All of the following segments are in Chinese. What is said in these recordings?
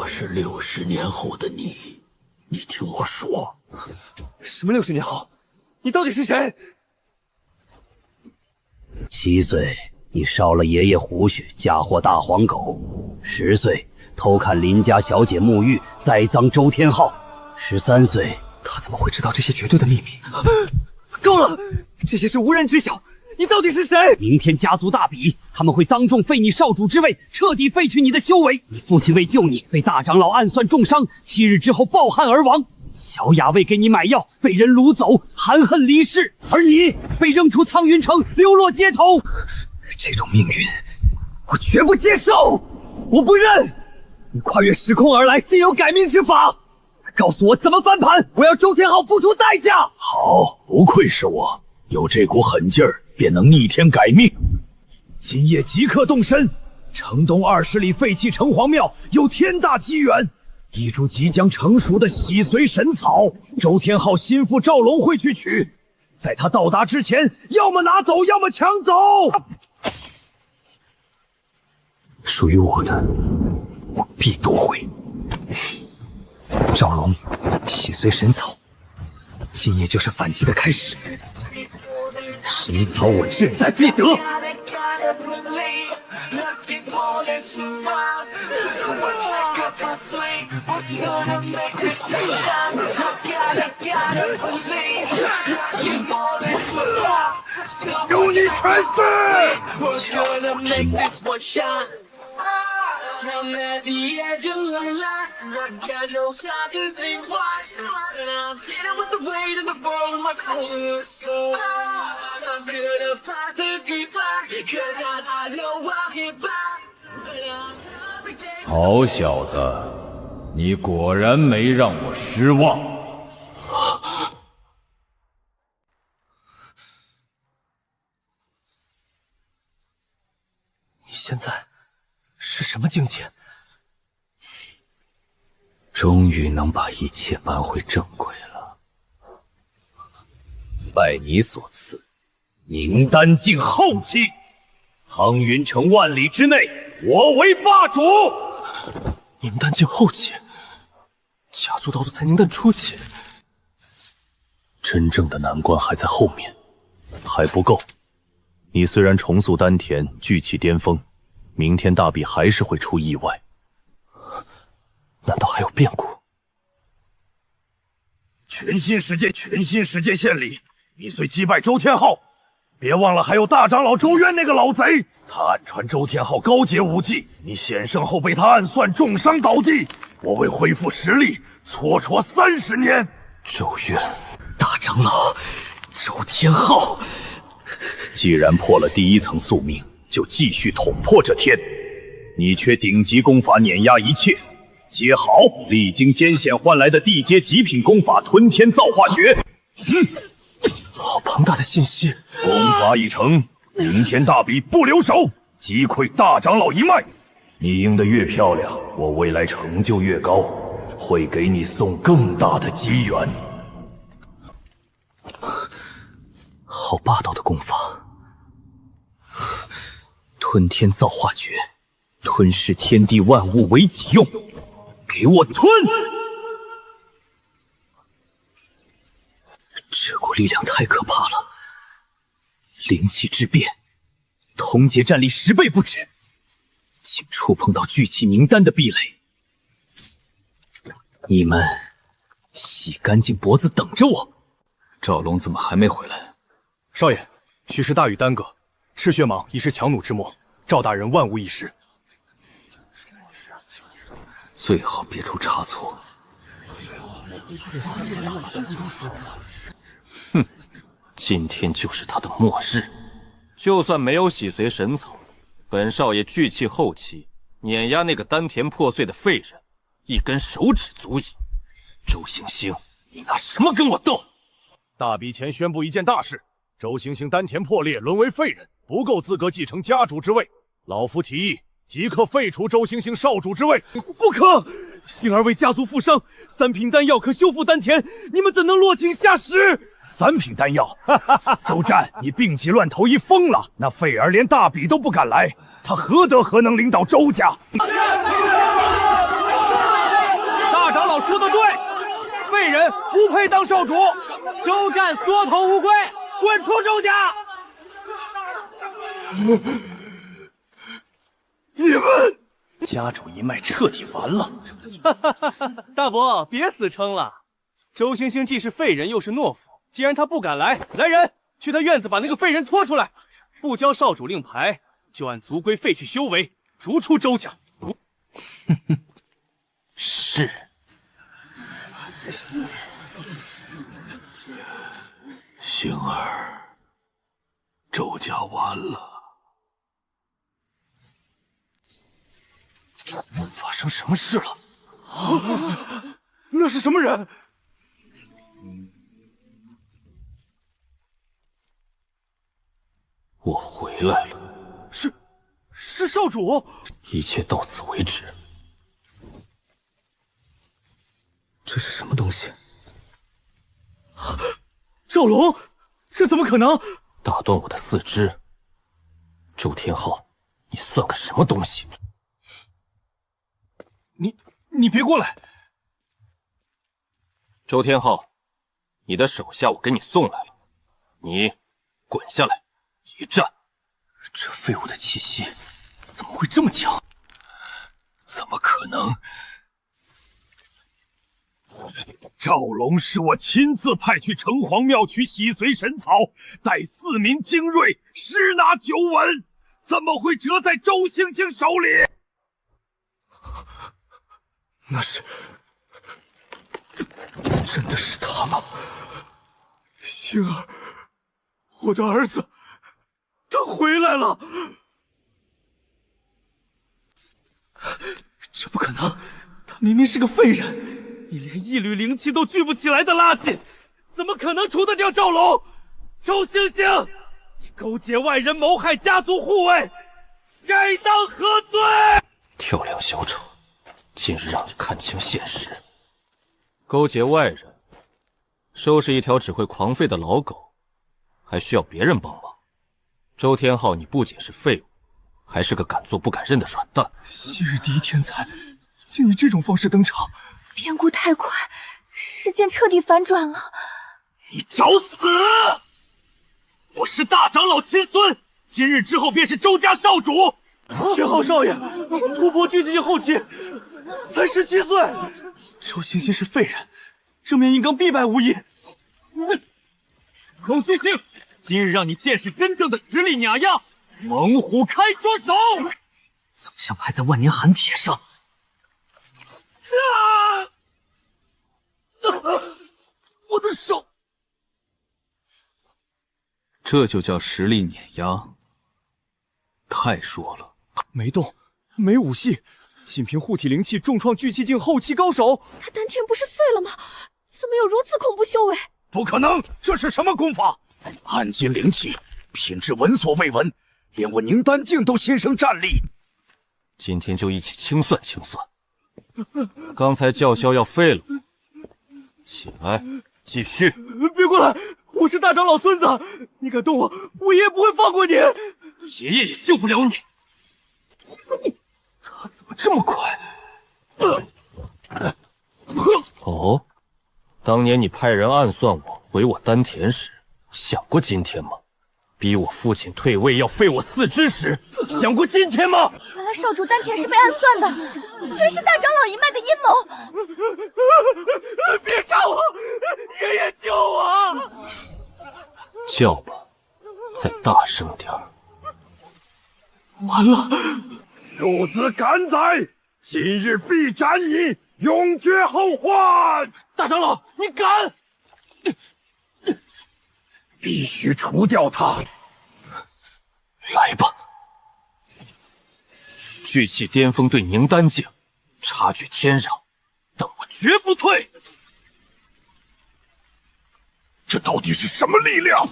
我是60年后的你，你听我说。什么60年后？你到底是谁？7岁，你烧了爷爷胡须，嫁祸大黄狗；10岁，偷看邻家小姐沐浴，栽赃周天昊；13岁，他怎么会知道这些绝对的秘密？够了，这些事无人知晓。你到底是谁？明天家族大比，他们会当众废你少主之位，彻底废去你的修为。你父亲为救你，被大长老暗算重伤，7日之后暴汗而亡。小雅为给你买药，被人掳走，含恨离世，而你被扔出苍云城，流落街头。这种命运，我绝不接受，我不认。你跨越时空而来，定有改命之法。告诉我怎么翻盘，我要周天昊付出代价。好，不愧是我，有这股狠劲儿，便能逆天改命。今夜即刻动身，城东20里废弃城隍庙有天大机缘。一株即将成熟的洗髓神草，周天昊心腹赵龙会去取，在他到达之前，要么拿走，要么抢走。属于我的，我必夺回。赵龙，洗髓神草，今夜就是反击的开始。神草我志在必得。有你全飞！之末。好小子，你果然没让我失望。你现在是什么境界？终于能把一切扳回正轨了。拜你所赐，宁丹境后期，苍云城万里之内，我为霸主。宁丹境后期，家族道祖才宁丹初期，真正的难关还在后面，还不够。你虽然重塑丹田，聚气巅峰，明天大比还是会出意外。难道还有变故？全新世界献礼，你虽击败周天昊，别忘了还有大长老周渊那个老贼，他暗传周天昊高阶武技，你险胜后被他暗算重伤倒地。我为恢复实力，蹉跎30年。周渊，大长老，周天昊，既然破了第1层宿命，就继续捅破这天。你缺顶级功法碾压一切。接好历经艰险换来的地阶极品功法吞天造化诀。好庞大的信息！功法已成，明天大比不留手，击溃大长老一脉。你赢得越漂亮，我未来成就越高，会给你送更大的机缘。好霸道的功法！吞天造化诀，吞噬天地万物为己用。给我吞！这股力量太可怕了，灵气之变，通劫战力10倍不止，竟触碰到聚气凝丹的壁垒。你们洗干净脖子等着我！赵龙怎么还没回来？少爷，许是大雨耽搁，赤血蟒已是强弩之末，赵大人万无一失。最好别出差错。哼，今天就是他的末日。就算没有洗髓神草，本少爷聚气后期碾压那个丹田破碎的废人，一根手指足矣。周星星，你拿什么跟我斗？大比前宣布一件大事，周星星丹田破裂，沦为废人，不够资格继承家主之位。老夫提议即刻废除周星星少主之位。不可！星儿为家族负伤，3品丹药可修复丹田，你们怎能落井下石？3品丹药，周战，你病急乱投医疯了！那废儿连大比都不敢来，他何德何能领导周家？说的对，废人不配当少主。周战缩头乌龟，滚出周家！你们家主一脉彻底完了。大伯，别死撑了。周星星既是废人，又是懦夫，既然他不敢来，来人，去他院子把那个废人拖出来。不交少主令牌，就按族规废去修为，逐出周家。是。星儿，周家完了。发生什么事了？那是什么人？我回来了。是少主。一切到此为止。这是什么东西？赵龙，这怎么可能？打断我的四肢。周天昊，你算个什么东西？你别过来！周天昊，你的手下我给你送来了，你滚下来，一战。这废物的气息怎么会这么强？怎么可能？赵龙是我亲自派去城隍庙取洗髓神草，带4名精锐，十拿9稳，怎么会折在周星星手里？那是，真的是他吗？星儿，我的儿子，他回来了！这不可能，他明明是个废人，你连一缕灵气都聚不起来的垃圾，怎么可能除得掉赵龙？周星星，你勾结外人谋害家族护卫，该当何罪？跳梁小丑，今日让你看清现实。勾结外人，收拾一条只会狂吠的老狗，还需要别人帮忙。周天昊，你不仅是废物，还是个敢做不敢认的软蛋。昔日第一天才，竟以这种方式登场，变故太快，事件彻底反转了。你找死！我是大长老亲孙，今日之后便是周家少主。天昊少爷突破聚气境后期，才17岁。周星星是废人，正面硬刚必败无疑。周星星，今日让你见识真正的实力碾压！猛虎开抓手！怎么像拍在万年寒铁上？我的手！这就叫实力碾压？太弱了。没动，没武系，仅凭护体灵气重创聚气境后期高手。他丹田不是碎了吗？怎么有如此恐怖修为？不可能！这是什么功法？暗金灵气，品质闻所未闻，连我宁丹境都心生战栗。今天就一起清算清算。刚才叫嚣要废了，起来，继续。别过来！我是大长老孙子，你敢动我，我爷爷不会放过你。爷爷也救不了你。他怎么这么快？哦，当年你派人暗算我回我丹田时，想过今天吗？逼我父亲退位要废我4肢时，想过今天吗？原来少主丹田是被暗算的，全是大长老一脉的阴谋。别杀我！爷爷救我！叫吧，再大声点儿。完了！孺子敢宰，今日必斩你，永绝后患！大长老，你敢！必须除掉他！来吧！聚气巅峰对宁丹境，差距天壤，但我绝不退。这到底是什么力量？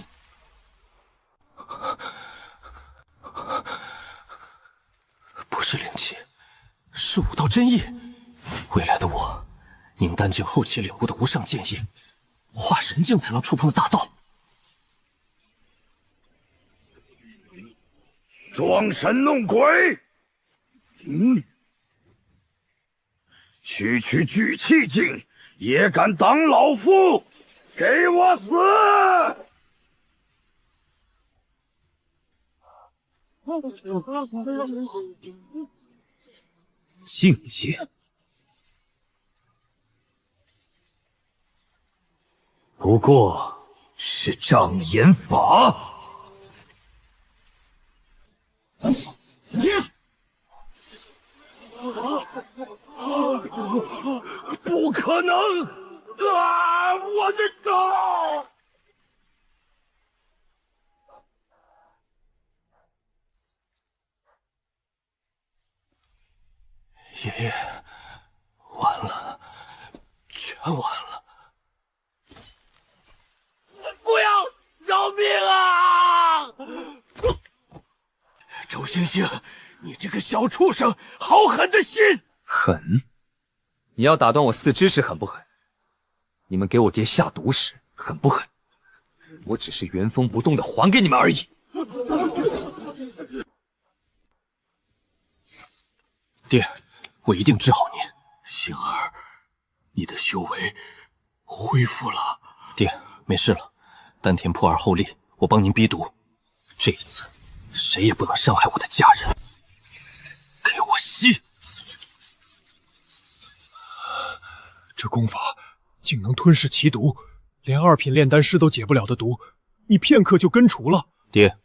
不是灵气，是武道真意。未来的我，宁丹境后期领悟的无上剑意，化神境才能触碰大道。装神弄鬼！区区聚气境，也敢挡老夫！给我死！境界，不过是障眼法。不可能！啊！我的手！爷爷，完了，全完了！不要！饶命啊！周星星，你这个小畜生，好狠的心！狠？你要打断我四肢时狠不狠？你们给我爹下毒时狠不狠？我只是原封不动的还给你们而已。爹，我一定治好您。星儿，你的修为恢复了。爹，没事了。丹田破二后力，我帮您逼毒。这一次，谁也不能伤害我的家人。给我吸！这功法竟能吞噬奇毒，连2品炼丹师都解不了的毒，你片刻就根除了。爹，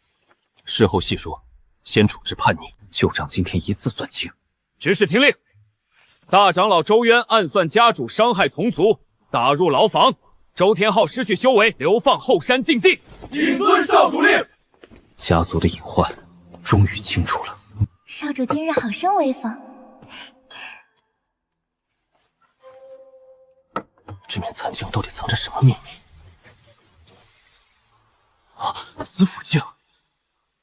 事后细说，先处置叛逆。就让今天一次算清。执事听令，大长老周渊暗算家主，伤害同族，打入牢房。周天昊失去修为，流放后山禁地。谨遵少主令。家族的隐患终于清楚了。少主今日好生威风。这面残镜到底藏着什么秘密？啊，紫府镜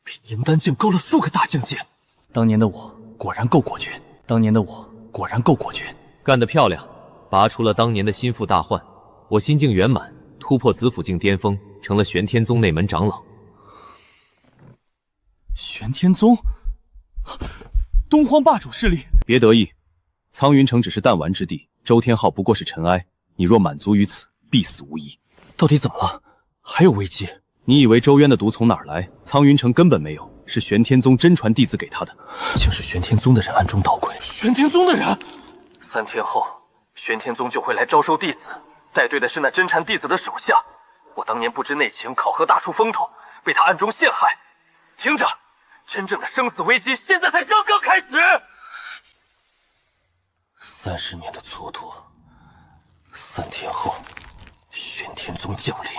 比银丹镜高了数个大境界。当年的我果然够果决，干得漂亮！拔除了当年的心腹大患，我心境圆满，突破紫府境巅峰，成了玄天宗内门长老。玄天宗，东荒霸主势力。别得意，苍云城只是弹丸之地，周天昊不过是尘埃。你若满足于此，必死无疑。到底怎么了？还有危机？你以为周渊的毒从哪儿来？苍云城根本没有，是玄天宗真传弟子给他的。竟是玄天宗的人暗中捣鬼。玄天宗的人？3天后，玄天宗就会来招收弟子，带队的是那真传弟子的手下。我当年不知内情，考核大出风头，被他暗中陷害。听着，真正的生死危机现在才刚刚开始。30年的蹉跎。3天后，玄天宗降临。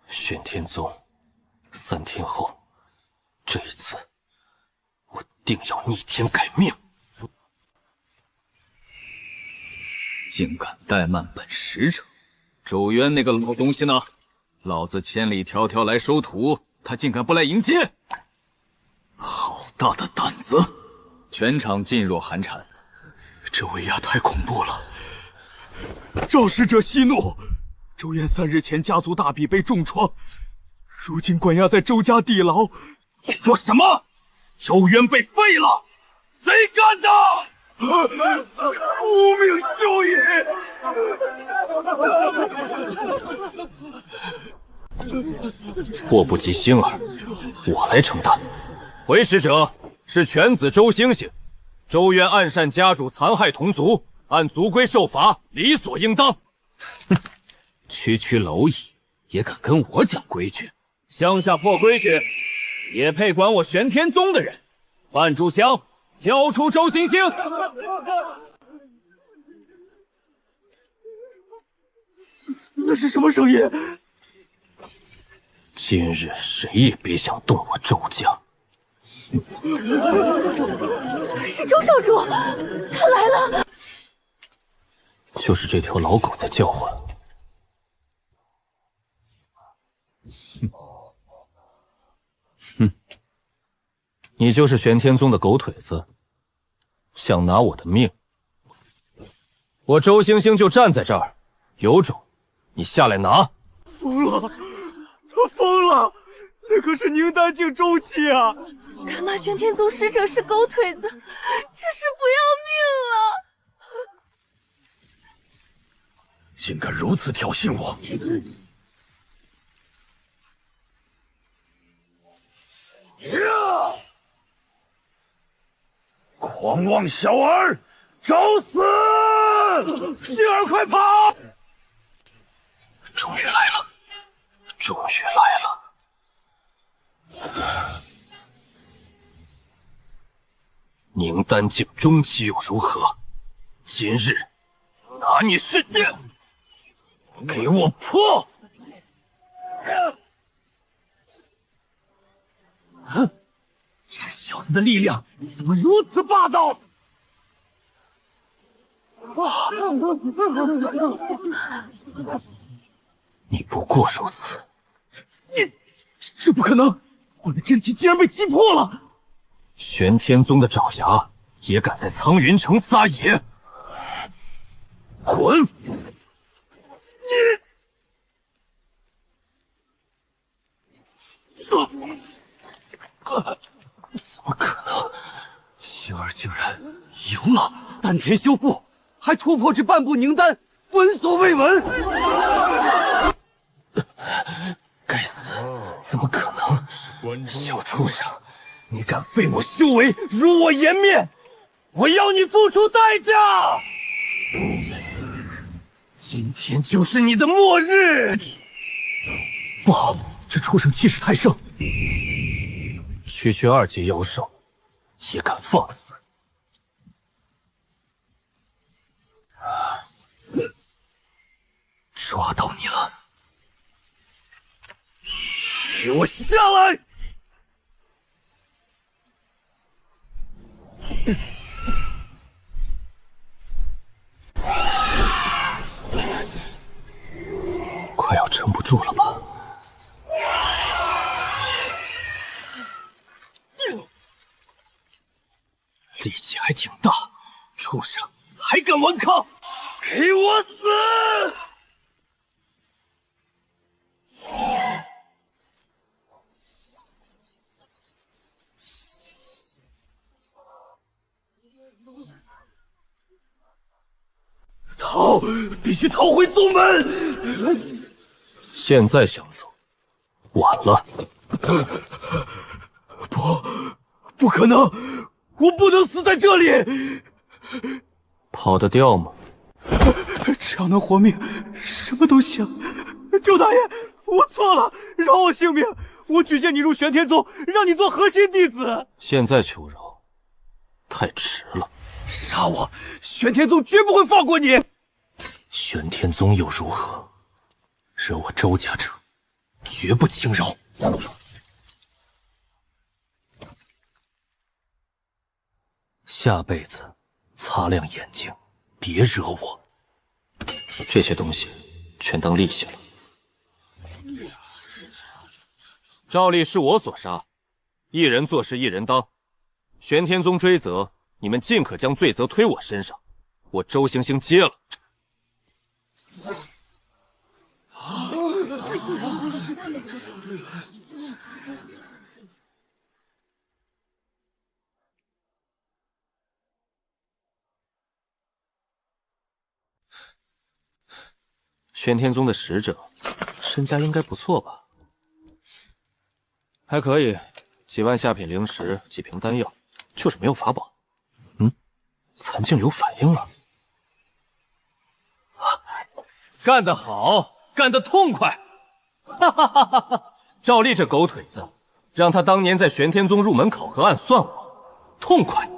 玄天宗，3天后，这一次，我定要逆天改命。竟敢怠慢本使者！周渊那个老东西呢？老子千里迢迢来收徒，他竟敢不来迎接！好大的胆子！全场噤若寒蝉。这威压太恐怖了。赵使者息怒，周渊3日前家族大比被重创，如今关押在周家地牢。你说什么？周渊被废了？谁干的？无名羞也！祸不及星儿，我来承担。回使者是犬子周星星，周渊暗擅家主，残害同族。按族规受罚，理所应当。哼，区区蝼蚁也敢跟我讲规矩？乡下破规矩，也配管我玄天宗的人？半炷香，交出周星星！那是什么声音？今日谁也别想动我周家！是周少主，他来了。就是这条老狗在叫唤。哼，你就是玄天宗的狗腿子，想拿我的命？我周星星就站在这儿，有种你下来拿！疯了，他疯了！那可是宁丹境周期啊！敢骂玄天宗使者是狗腿子，这是不要命了！竟敢如此挑衅我！狂妄小儿，找死！星儿，快跑！终于来了，终于来了！宁丹境中期又如何？今日拿你试剑！给我破！这小子的力量怎么如此霸道？你不过如此。这不可能！我的真体竟然被击破了！玄天宗的爪牙也敢在苍云城撒野！滚！怎么可能？星儿竟然赢了！丹田修复，还突破至半步宁丹，闻所未闻！该死！怎么可能？小畜生，你敢废我修为，辱我颜面，我要你付出代价！今天就是你的末日！不好，这畜生气势太盛，区区2阶妖兽也敢放肆！抓到你了！给我下来！快要撑不住了吧？力气还挺大，畜生还敢顽抗！给我死！逃！必须逃回宗门！现在想走，晚了。不可能！我不能死在这里！跑得掉吗？只要能活命，什么都行。周大爷，我错了，饶我性命！我举荐你入玄天宗，让你做核心弟子。现在求饶，太迟了。杀我！玄天宗绝不会放过你！玄天宗又如何？惹我周家者，绝不轻饶。下辈子擦亮眼睛，别惹我。这些东西全当利息了。赵丽是我所杀，一人做事一人当。玄天宗追责，你们尽可将罪责推我身上，我周星星接了。玄天宗的使者，身家应该不错吧？还可以，几万下品灵石，几瓶丹药，就是没有法宝。残镜有反应了。干得好，干得痛快！哈哈哈哈哈！赵丽这狗腿子，让他当年在玄天宗入门考核案算我痛快。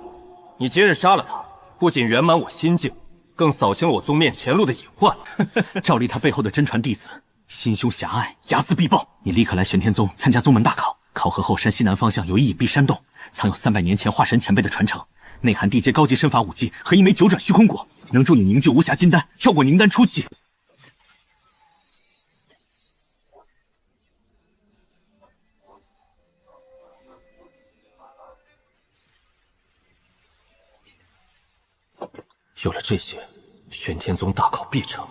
你今日杀了他，不仅圆满我心境，更扫清了我宗面前路的隐患。赵丽他背后的真传弟子，心胸狭隘，睚眦必报。你立刻来玄天宗参加宗门大考。考核后，山西南方向有一隐蔽山洞，藏有300年前化神前辈的传承，内含地阶高级身法武技和一枚9转虚空果，能助你凝聚无暇金丹，跳过宁丹初期。有了这些，玄天宗大考必成。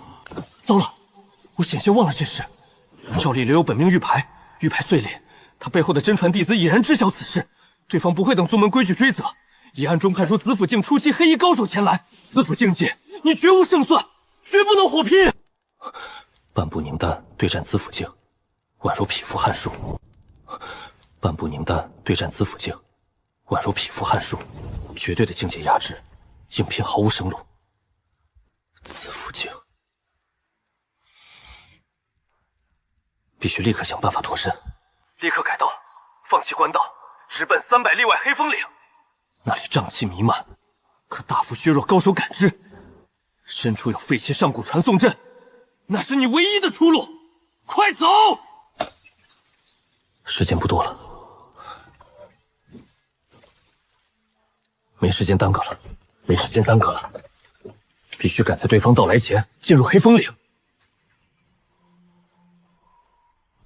糟了，我险些忘了这事。赵丽留有本命玉牌，玉牌碎裂，他背后的真传弟子已然知晓此事，对方不会等宗门规矩追责，已暗中派出紫府境初期黑衣高手前来。紫府境界，你绝无胜算，绝不能火拼。半步凝丹对战紫府镜，宛如匹夫撼树。半步凝丹对战紫府镜，宛如匹夫撼树，绝对的境界压制，影片毫无生路。紫府镜，必须立刻想办法脱身，立刻改道，放弃官道，直奔300里外黑风岭。那里瘴气弥漫，可大幅削弱高手感知。深处有废弃上古传送阵，那是你唯一的出路。快走！时间不多了，没时间耽搁了，没时间耽搁了，必须赶在对方到来前进入黑风岭。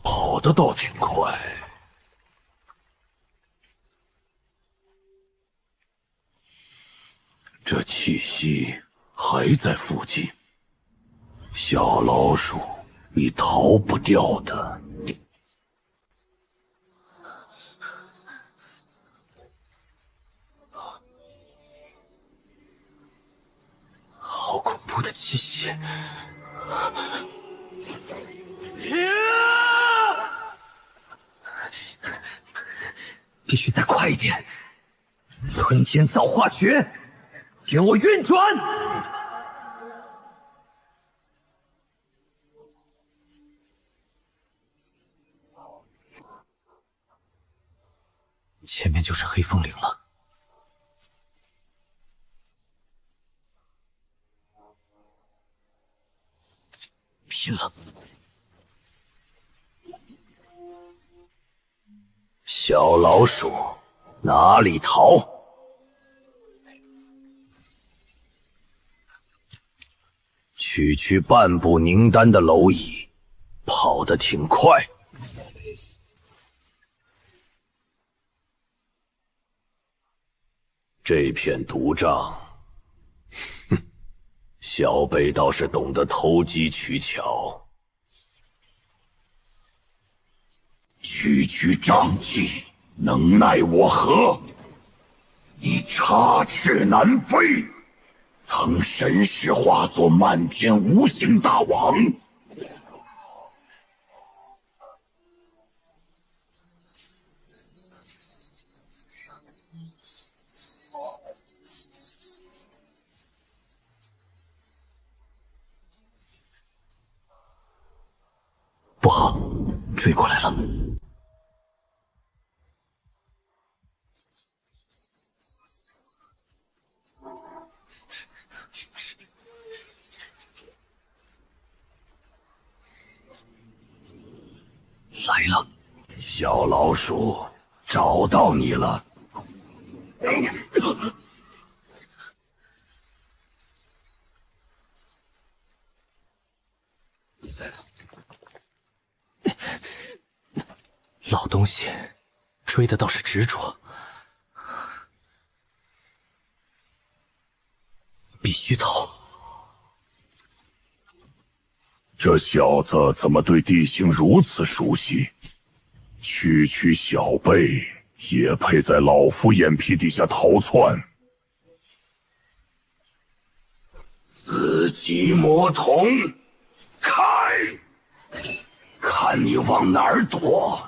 跑得倒挺快。这气息还在附近，小老鼠，你逃不掉的。好恐怖的气息！必须再快一点！吞天造化诀，给我运转！前面就是黑风岭了。拼了！小老鼠，哪里逃？区半步凝丹的蝼蚁，跑得挺快。这片毒瘴，哼，小辈倒是懂得投机取巧。区瘴气，能奈我何？你插翅难飞，曾神识化作漫天无形大网。不好，追过来了！来了，小老鼠，找到你了！老东西，追的倒是执着。必须逃！这小子怎么对地形如此熟悉？区小辈也配在老夫眼皮底下逃窜？紫极魔瞳，开！看你往哪儿躲！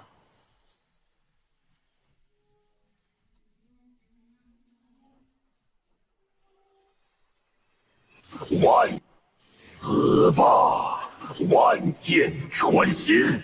死吧，万箭穿心！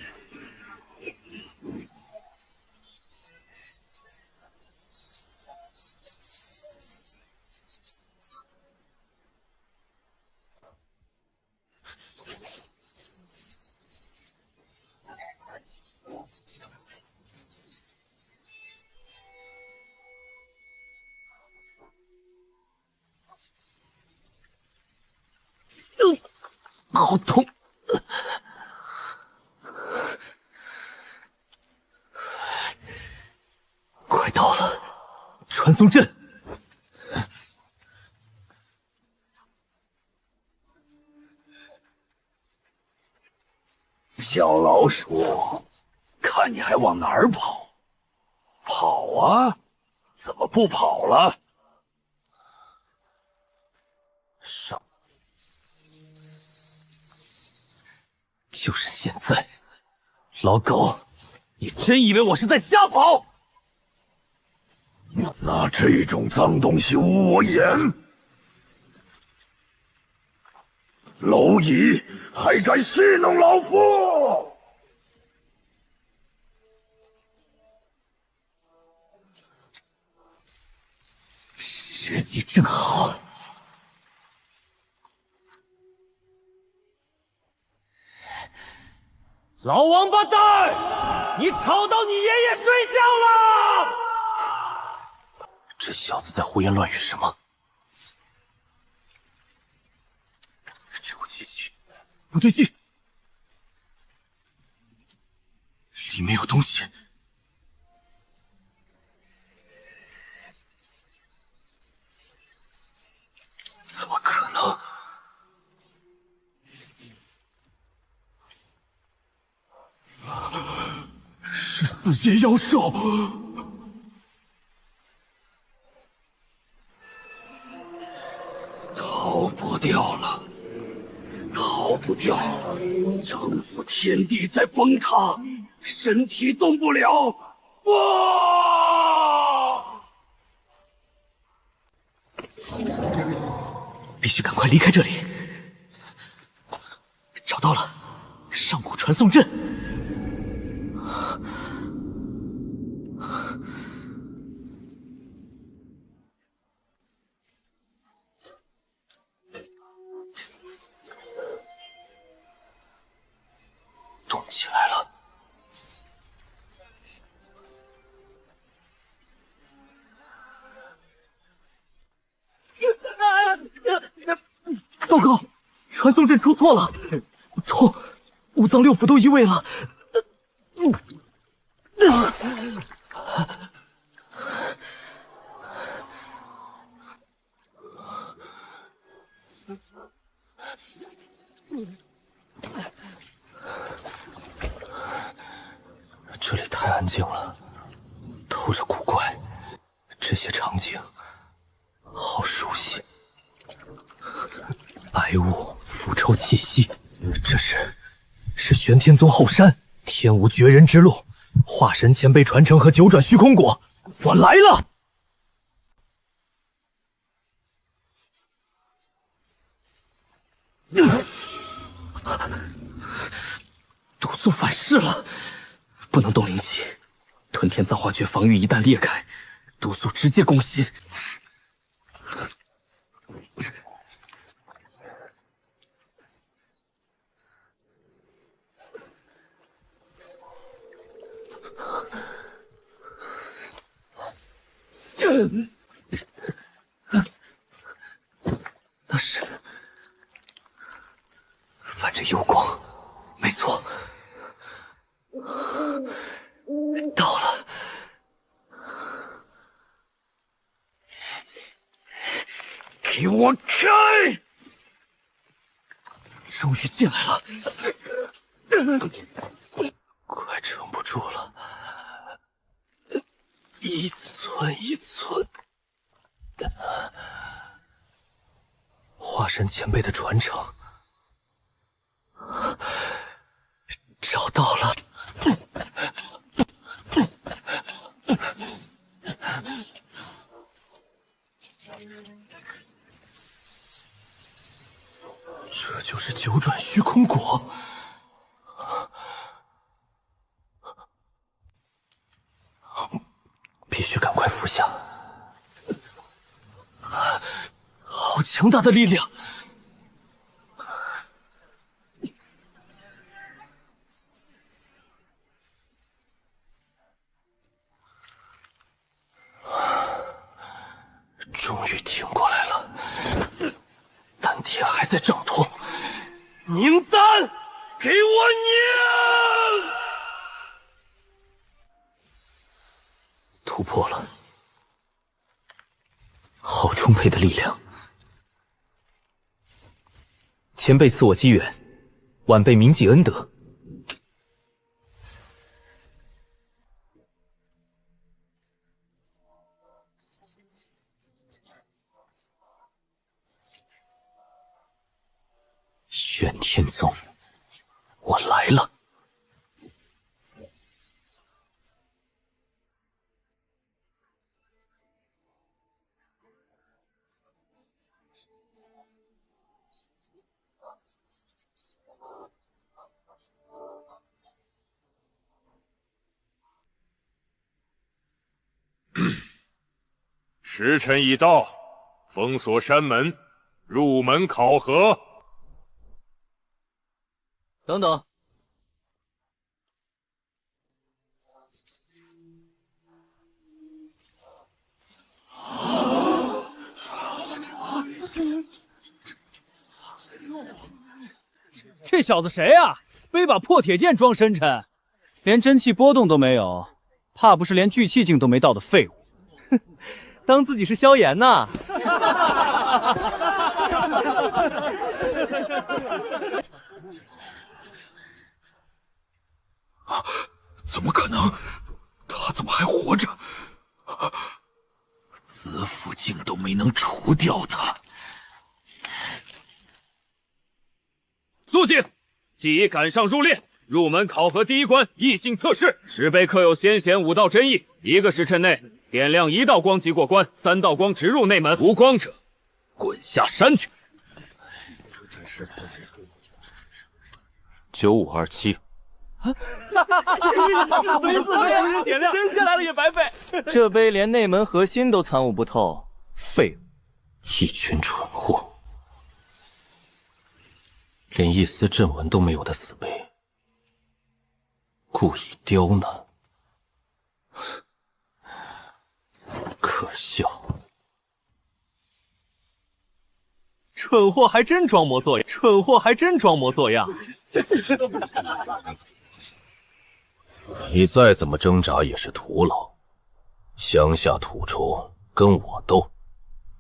好痛！快到了，传送阵！小老鼠，看你还往哪儿跑？跑啊！怎么不跑了？上！就是现在！老狗，你真以为我是在瞎跑？拿这种脏东西污我眼！蝼蚁还敢戏弄老夫！时机正好。老王八蛋，你吵到你爷爷睡觉了！这小子在胡言乱语什么？周继续，不对劲，里面有东西。怎么可能？是四阶妖兽！逃不掉了，逃不掉了！丈夫天地在崩塌，身体动不了。哇！必须赶快离开这里。找到了，上古传送阵。动起来了。糟糕，传送阵出错了，错，五脏六腑都移位了。这里太安静了，透着古怪，这些场景好熟悉。白雾腐臭气息，这是玄天宗后山天无绝人之路，化神前辈传承和九转虚空果，我来了！毒素反噬了，不能动灵气，吞天造化诀防御一旦裂开，毒素直接攻心。那是泛着幽光，没错，到了。给我开！终于进来了，快撑不住了，一寸一寸。化神前辈的传承，找到了。这就是九转虚空果。必须赶快服下。好强大的力量！终于挺过来了，丹田还在胀痛。凝丹，给我凝！突破了，好充沛的力量！前辈赐我机缘，晚辈铭记恩德。玄天宗，我来了。时辰已到，封锁山门，入门考核。等等，这小子谁啊？背把破铁剑装深沉，连真气波动都没有，怕不是连聚气境都没到的废物。当自己是萧炎呢？怎么可能？他怎么还活着？子府竟都没能除掉他。肃静！既已赶上入列，入门考核第一关异性测试，石碑刻有先贤5道真意，1个时辰内点亮1道光即过关，3道光直入内门，无光者滚下山去。9527。没死没有人点亮，升下来了也白费。这杯连内门核心都参悟不透，废物！一群蠢货，连一丝阵纹都没有的死碑，故意刁难，可笑！蠢货还真装模作样，蠢货还真装模作样。你再怎么挣扎也是徒劳，乡下土虫跟我斗，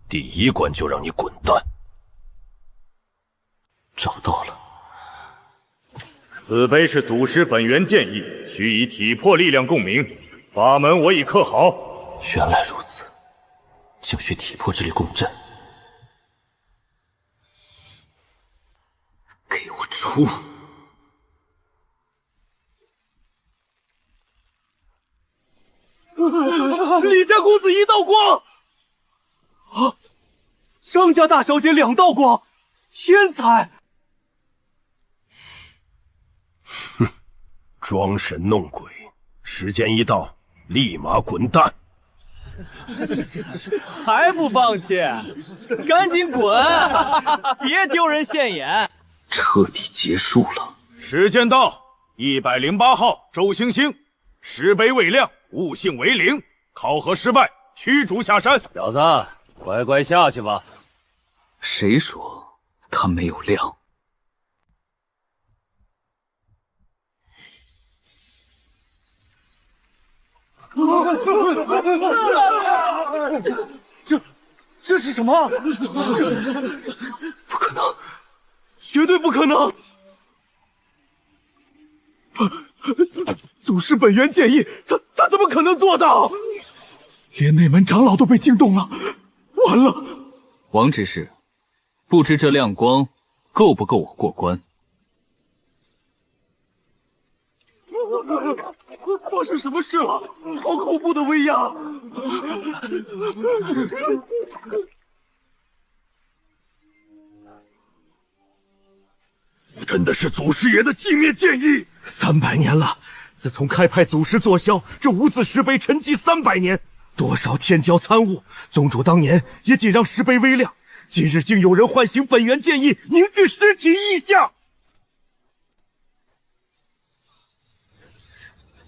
第一关就让你滚蛋。找到了，此碑是祖师本源剑意，需以体魄力量共鸣，法门我已刻好。原来如此，竟需体魄之力共振。给我出！李家公子1道光，啊！张家大小姐2道光，天才！哼，装神弄鬼，时间一到，立马滚蛋！还不放弃？赶紧滚！别丢人现眼！彻底结束了。时间到，108号周星星，石碑未亮，悟性为0，考核失败，驱逐下山。小子，乖乖下去吧。谁说他没有亮？这是什么？不可能，绝对不可能！祖师本源剑意，他怎么可能做到？连内门长老都被惊动了，完了！王执事，不知这亮光够不够我过关？发生什么事了？好恐怖的威压！真的是祖师爷的寂灭剑意！300年了，自从开派祖师坐销，这无字石碑沉寂300年，多少天骄参悟，宗主当年也仅让石碑微亮，今日竟有人唤醒本源剑意，凝聚尸体意象，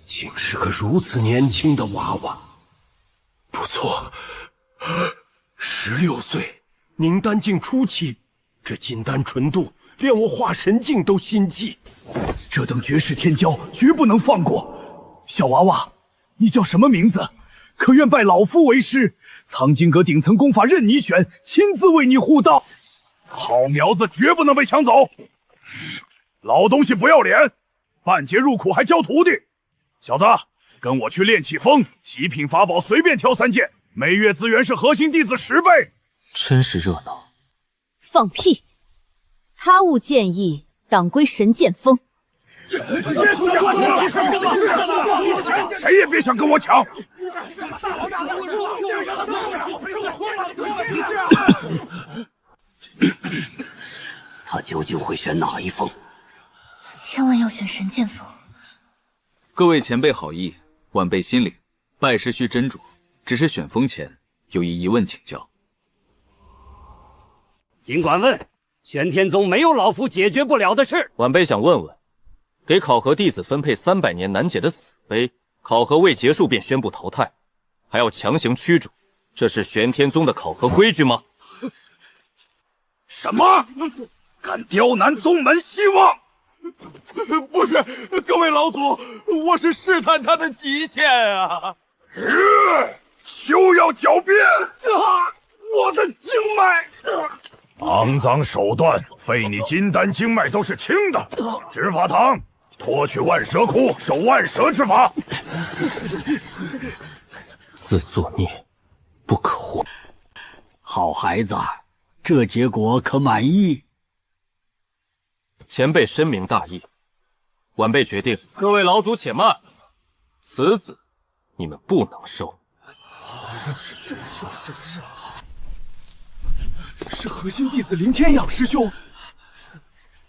竟是个如此年轻的娃娃。不错，16岁，凝丹境初期，这金丹纯度，连我化神境都心悸。这等绝世天骄绝不能放过。小娃娃，你叫什么名字？可愿拜老夫为师？藏经阁顶层功法任你选，亲自为你护道。好苗子绝不能被抢走！老东西不要脸，半截入库还教徒弟。小子，跟我去炼气峰，极品法宝随便挑3件，每月资源是核心弟子10倍。真是热闹。放屁！他悟剑意，党归神剑锋。谁也别想跟我抢！他究竟会选哪一封？千万要选神剑锋。各位前辈好意，晚辈心领，拜师需斟酌。只是选封前有一疑问请教。尽管问，玄天宗没有老夫解决不了的事。晚辈想问问，给考核弟子分配300年难解的死碑，考核未结束便宣布淘汰，还要强行驱逐，这是玄天宗的考核规矩吗？什么？敢刁难宗门希望？不是，各位老祖，我是试探他的极限啊！休要狡辩！我的经脉！肮脏手段，废你金丹经脉都是轻的。执法堂，拖去万蛇窟，受万蛇之法。自作孽，不可活。好孩子，这结果可满意？前辈深明大义，晚辈决定。各位老祖且慢，此子你们不能收。是核心弟子林天养师兄，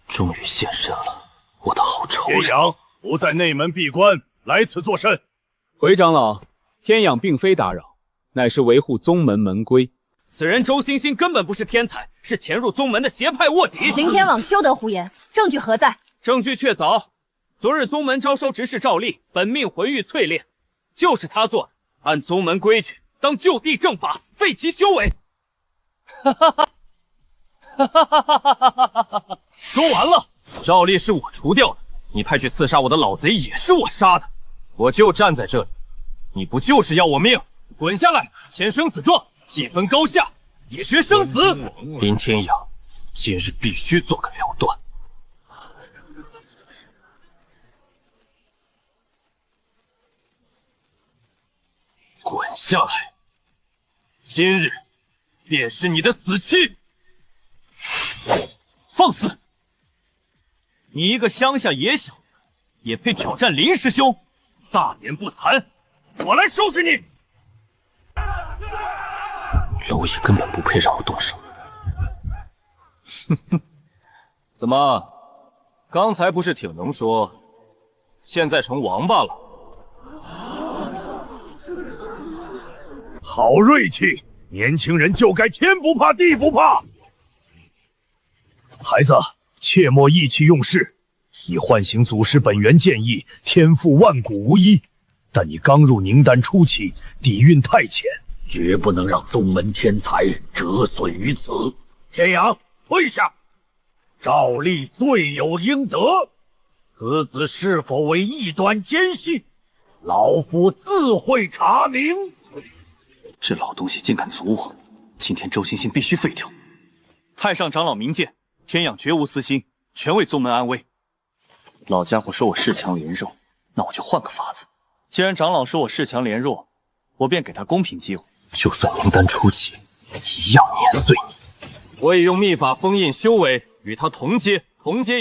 终于现身了，我的好仇人。天养不在内门闭关，来此作甚？回长老，天养并非打扰，乃是维护宗门门规。此人周星星根本不是天才，是潜入宗门的邪派卧底。林天网休得胡言，证据何在？证据确凿，昨日宗门招收执事赵丽，本命魂玉淬炼，就是他做的。按宗门规矩，当就地正法，废其修为。哈哈哈，哈哈哈哈哈哈！说完了，赵丽是我除掉的，你派去刺杀我的老贼也是我杀的，我就站在这里，你不就是要我命？滚下来，签生死状，细分高下，也决生死。林天养，今日必须做个了断。滚下来，今日便是你的死期。放肆！你一个乡下野小子，也配挑战林师兄？大言不惭，我来收拾你！蝼蚁根本不配让我动手。哼哼，怎么，刚才不是挺能说，现在成王八了？好锐气！年轻人就该天不怕地不怕。孩子，切莫意气用事。你唤醒祖师本源剑意，天赋万古无一，但你刚入宁丹初期，底蕴太浅，绝不能让宗门天才折损于此。天阳，退下！赵丽罪有应得，此子是否为异端奸细，老夫自会查明。这老东西竟敢阻我，今天周星星必须废掉。太上长老明鉴，天养绝无私心，全为宗门安危。老家伙说我恃强凌弱，那我就换个法子。既然长老说我恃强凌弱，我便给他公平机会。就算宁丹初期，一样碾碎你。我已用秘法封印修为，与他同阶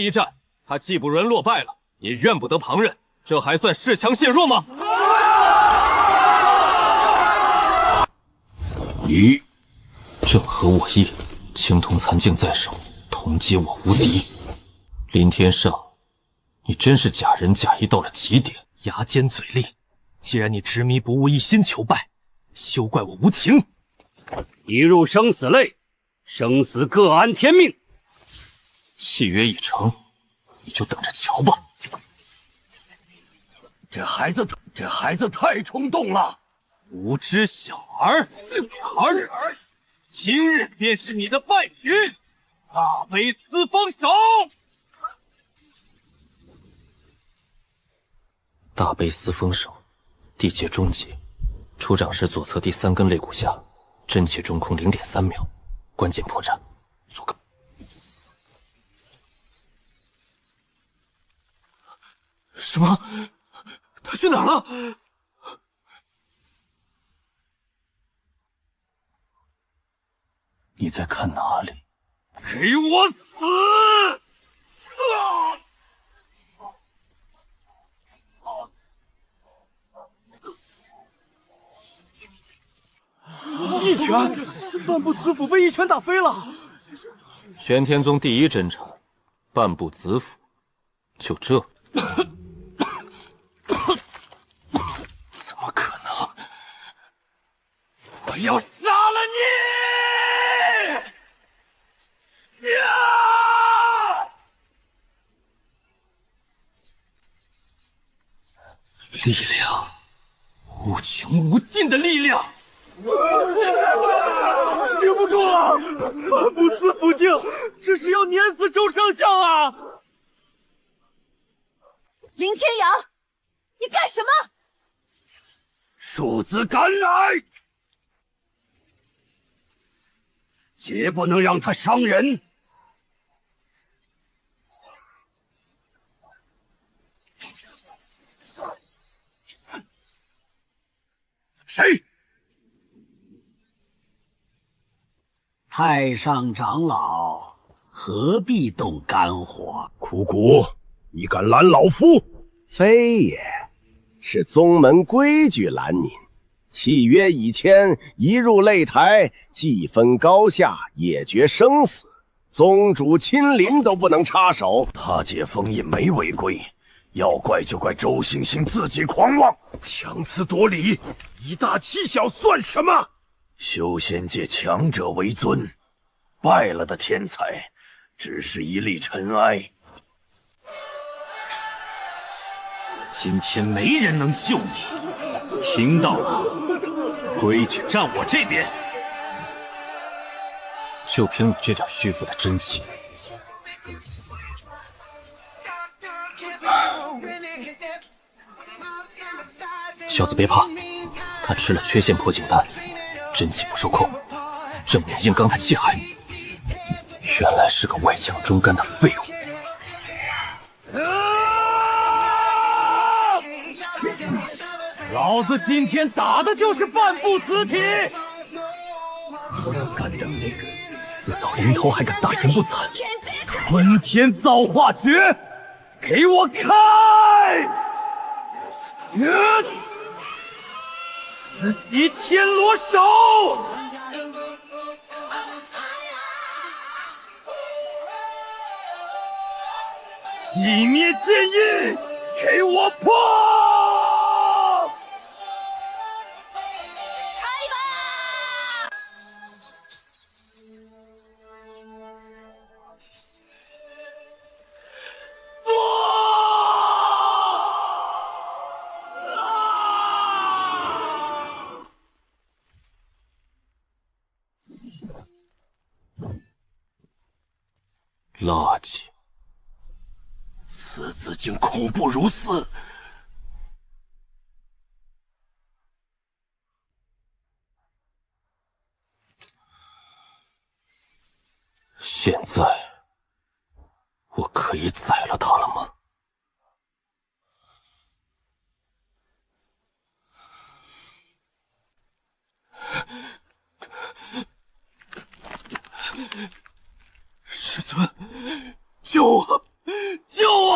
一战，他既不沦落败了，也怨不得旁人，这还算恃强陷弱吗？你正合我意，青铜残镜在手，同阶我无敌。林天上，你真是假仁假义到了极点，牙尖嘴利。既然你执迷不悟，一心求败，休怪我无情。一入生死类，生死各安天命。契约已成，你就等着瞧吧。这孩子太冲动了。无知小儿，今日便是你的败局！大悲四方手！大悲四风手，地阶中级，出掌时左侧第3根肋骨下，真气中空0.3秒，关键破绽，做个。什么？他去哪儿了？你在看哪里？给我死！拳，半步子府被一拳打飞了。玄天宗第一真传，半步子府，就这？怎么可能？我要杀了你！呀！力量，无穷无尽的力量。顶不住了！半步子府境，这是要碾死周丞相啊！林天阳，你干什么？庶子敢来，绝不能让他伤人。谁？太上长老何必动肝火？苦谷，你敢拦老夫？非也，是宗门规矩拦您。契约已签，一入擂台，既分高下，也决生死。宗主亲临都不能插手。他借封印没违规，要怪就怪周星星自己狂妄，强词夺理，以大欺小算什么？修仙界强者为尊，败了的天才只是一粒尘埃。今天没人能救你，听到了？规矩站我这边。就凭你这点虚浮的真气，小子别怕，他吃了缺陷破境丹，真气不受控，证明硬刚他气海，原来是个外强中干的废物。老子今天打的就是半步子体！干等那个四到临头还敢大言不惭，吞天造化诀，给我开！此即天罗手！地灭剑印，给我破！垃圾！此子竟恐怖如斯！现在我可以宰了他了吗？师尊，救我！救我！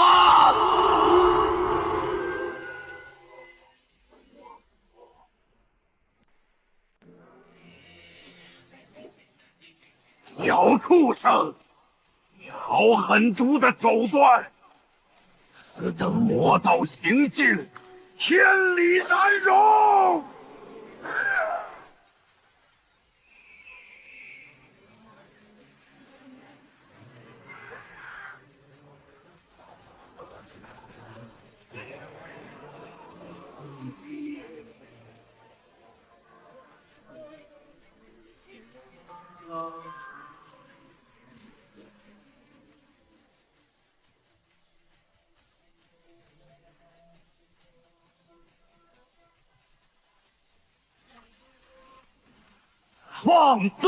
小畜生，好狠毒的手段！此等魔道行径，天理难容！放肆！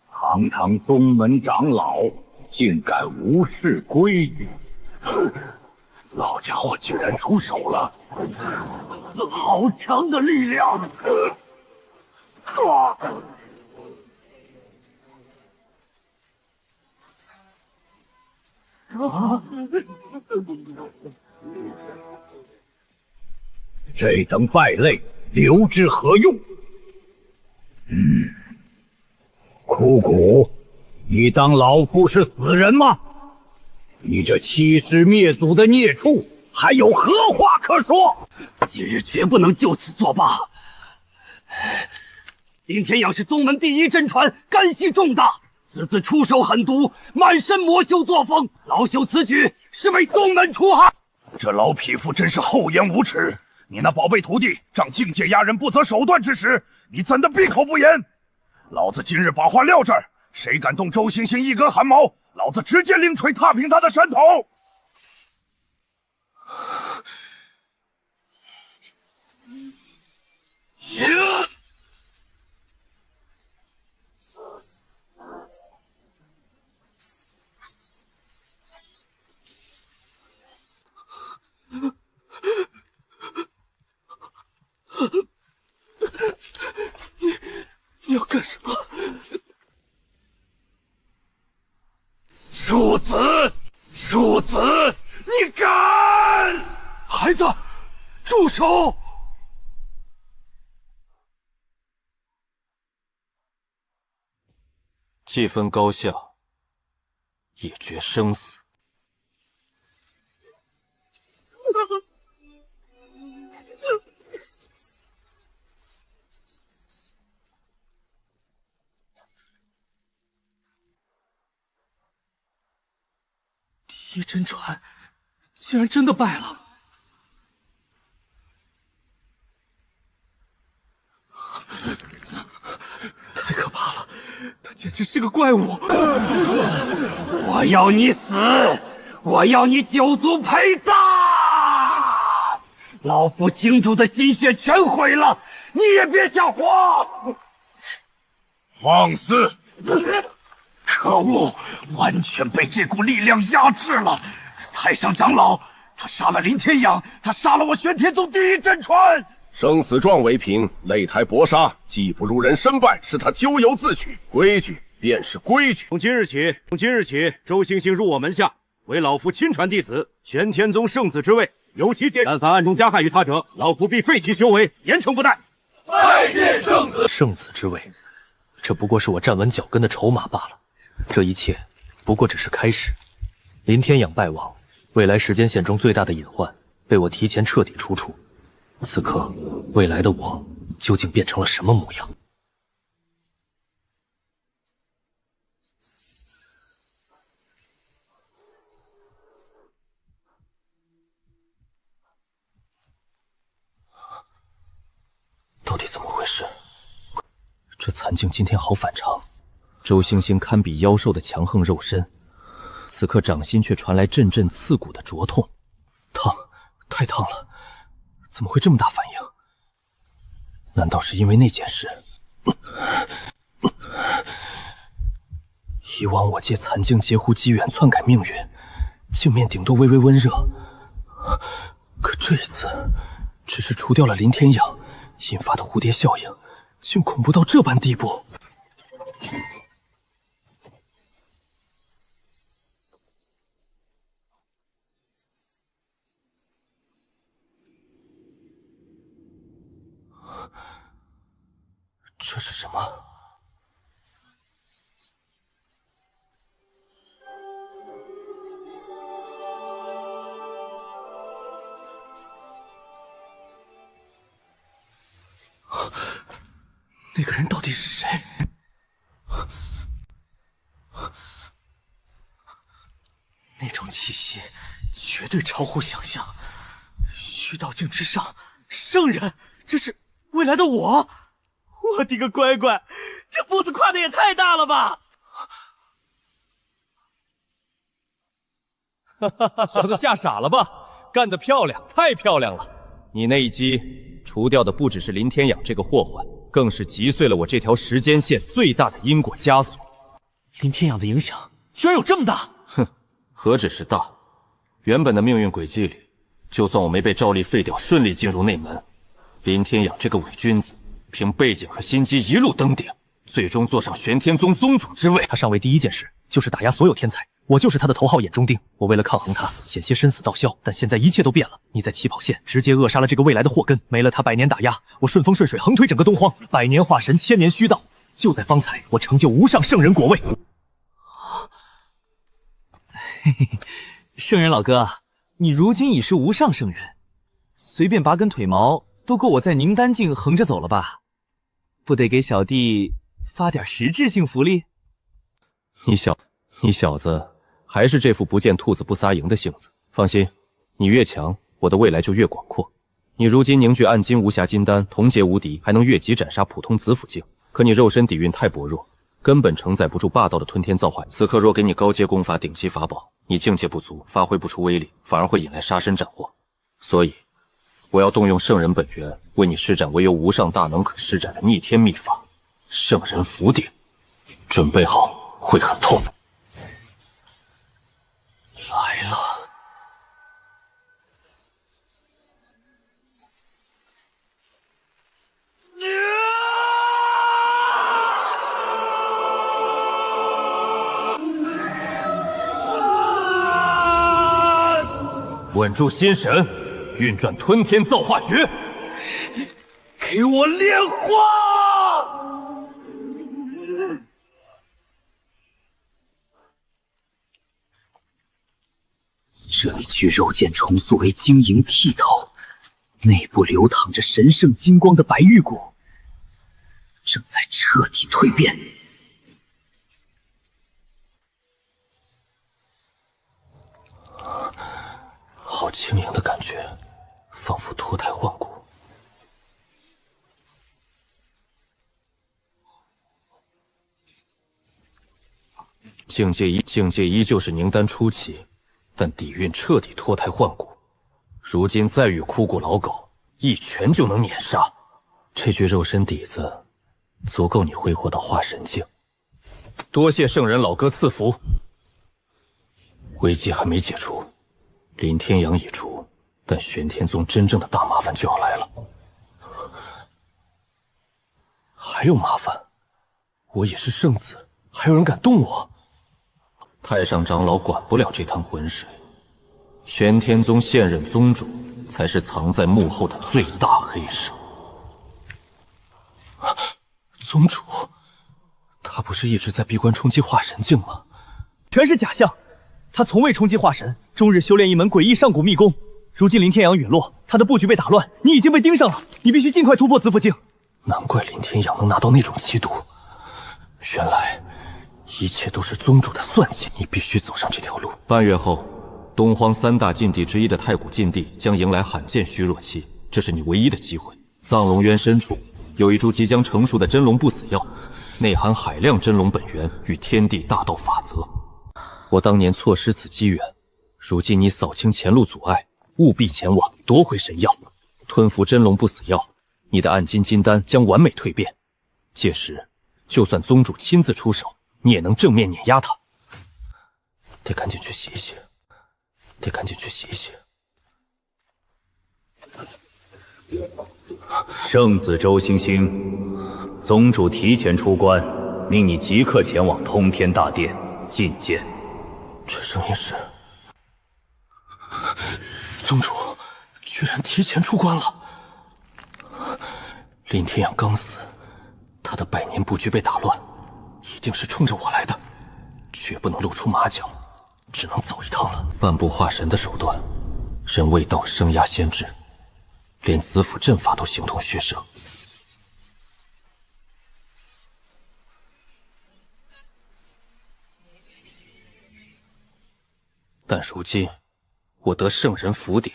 堂堂宗门长老，竟敢无视规矩！老家伙竟然出手了，好强的力量！这等败类，留之何用？枯骨，你当老夫是死人吗？你这欺师灭祖的孽畜，还有何话可说？今日绝不能就此作罢。林天养是宗门第一真传，干系重大。此次出手狠毒，满身魔修作风，老朽此举是为宗门除害。这老匹夫真是厚颜无耻！你那宝贝徒弟仗境界压人不择手段之时，你怎的闭口不言？老子今日把话撂这儿，谁敢动周星星一根汗毛，老子直接令锤踏平他的山头！你要干什么？庶子，庶子，你敢！孩子，住手！既分高下，也决生死。第一真传竟然真的败了！太可怕了，他简直是个怪物！我要你死，我要你九族陪葬！老夫倾注的心血全毁了，你也别想活！放肆！可恶，完全被这股力量压制了。太上长老，他杀了林天养，他杀了我玄天宗第一真传。生死状为凭，擂台搏杀，技不如人身败，是他咎由自取。规矩便是规矩。从今日起，周星星入我门下，为老夫亲传弟子，玄天宗圣子之位，由其接。但凡暗中加害于他者，老夫必废其修为，严惩不贷。拜见圣子。圣子之位，这不过是我站稳脚跟的筹码罢了。这一切不过只是开始。林天养败亡，未来时间线中最大的隐患被我提前彻底除除。此刻，未来的我究竟变成了什么模样？到底怎么回事？这残镜今天好反常。周星星堪比妖兽的强横肉身，此刻掌心却传来阵阵刺骨的灼痛，烫，太烫了！怎么会这么大反应？难道是因为那件事？以往我借残镜截胡机缘篡改命运，镜面顶多微微温热，可这一次，只是除掉了林天养引发的蝴蝶效应，竟恐怖到这般地步。这是什么？那个人到底是谁？那种气息绝对超乎想象。虚道境之上，圣人，这是未来的我！我的个乖乖，这步子跨的也太大了吧！小子吓傻了吧？干得漂亮，太漂亮了！你那一击除掉的不只是林天养这个祸患，更是击碎了我这条时间线最大的因果枷锁。林天养的影响居然有这么大！哼，何止是大，原本的命运轨迹里，就算我没被赵丽废掉，顺利进入内门，林天养这个伪君子，凭背景和心机一路登顶，最终坐上玄天宗宗主之位。他上位第一件事就是打压所有天才，我就是他的头号眼中钉。我为了抗衡他，险些身死道消，但现在一切都变了。你在起跑线直接扼杀了这个未来的祸根，没了他百年打压，我顺风顺水横推整个东荒，百年化神，千年虚道。就在方才，我成就无上圣人果位。嘿嘿，圣人老哥，你如今已是无上圣人，随便拔根腿毛都够我在宁丹境横着走了吧？不得给小弟发点实质性福利？你小子还是这副不见兔子不撒蝇的性子。放心，你越强，我的未来就越广阔。你如今凝聚暗金无暇金丹，同阶无敌，还能越级斩杀普通子府境，可你肉身底蕴太薄弱，根本承载不住霸道的吞天造化。此刻若给你高阶功法、顶级法宝，你境界不足，发挥不出威力，反而会引来杀身斩祸。所以，我要动用圣人本源，为你施展唯有无上大能可施展的逆天秘法——圣人符鼎。准备好，会很痛。来了。稳住心神，运转吞天造化诀，给我炼化！这一具肉剑重塑为晶莹剔透，内部流淌着神圣金光的白玉骨，正在彻底蜕变。好轻盈的感觉，仿佛脱胎换骨。境界依旧是宁丹初期，但底蕴彻底脱胎换骨。如今再遇枯骨老狗，一拳就能碾杀。这具肉身底子，足够你挥霍到化神境。多谢圣人老哥赐福。危机还没解除。林天阳已除，但玄天宗真正的大麻烦就要来了。还有麻烦？我也是圣子，还有人敢动我？太上长老管不了这趟浑水，玄天宗现任宗主才是藏在幕后的最大黑手。宗主，他不是一直在闭关冲击化神境吗？全是假象。他从未冲击化神，终日修炼一门诡异上古秘功。如今林天阳陨落，他的布局被打乱，你已经被盯上了，你必须尽快突破子府境。难怪林天阳能拿到那种气度，原来一切都是宗主的算计。你必须走上这条路。半月后，东荒三大禁地之一的太古禁地将迎来罕见虚弱期，这是你唯一的机会。藏龙渊深处有一株即将成熟的真龙不死药，内含海量真龙本源与天地大道法则。我当年错失此机缘，如今你扫清前路阻碍，务必前往夺回神药，吞服真龙不死药，你的暗金金丹将完美蜕变。届时，就算宗主亲自出手，你也能正面碾压他。得赶紧去洗一洗，得赶紧去洗一洗。圣子周星星，宗主提前出关，命你即刻前往通天大殿觐见。这声音是……宗主居然提前出关了。林天阳刚死，他的百年布局被打乱，一定是冲着我来的，绝不能露出马脚，只能走一趟了。半步化神的手段，人未到生涯先知，连子府阵法都形同虚设。但如今，我得圣人符鼎，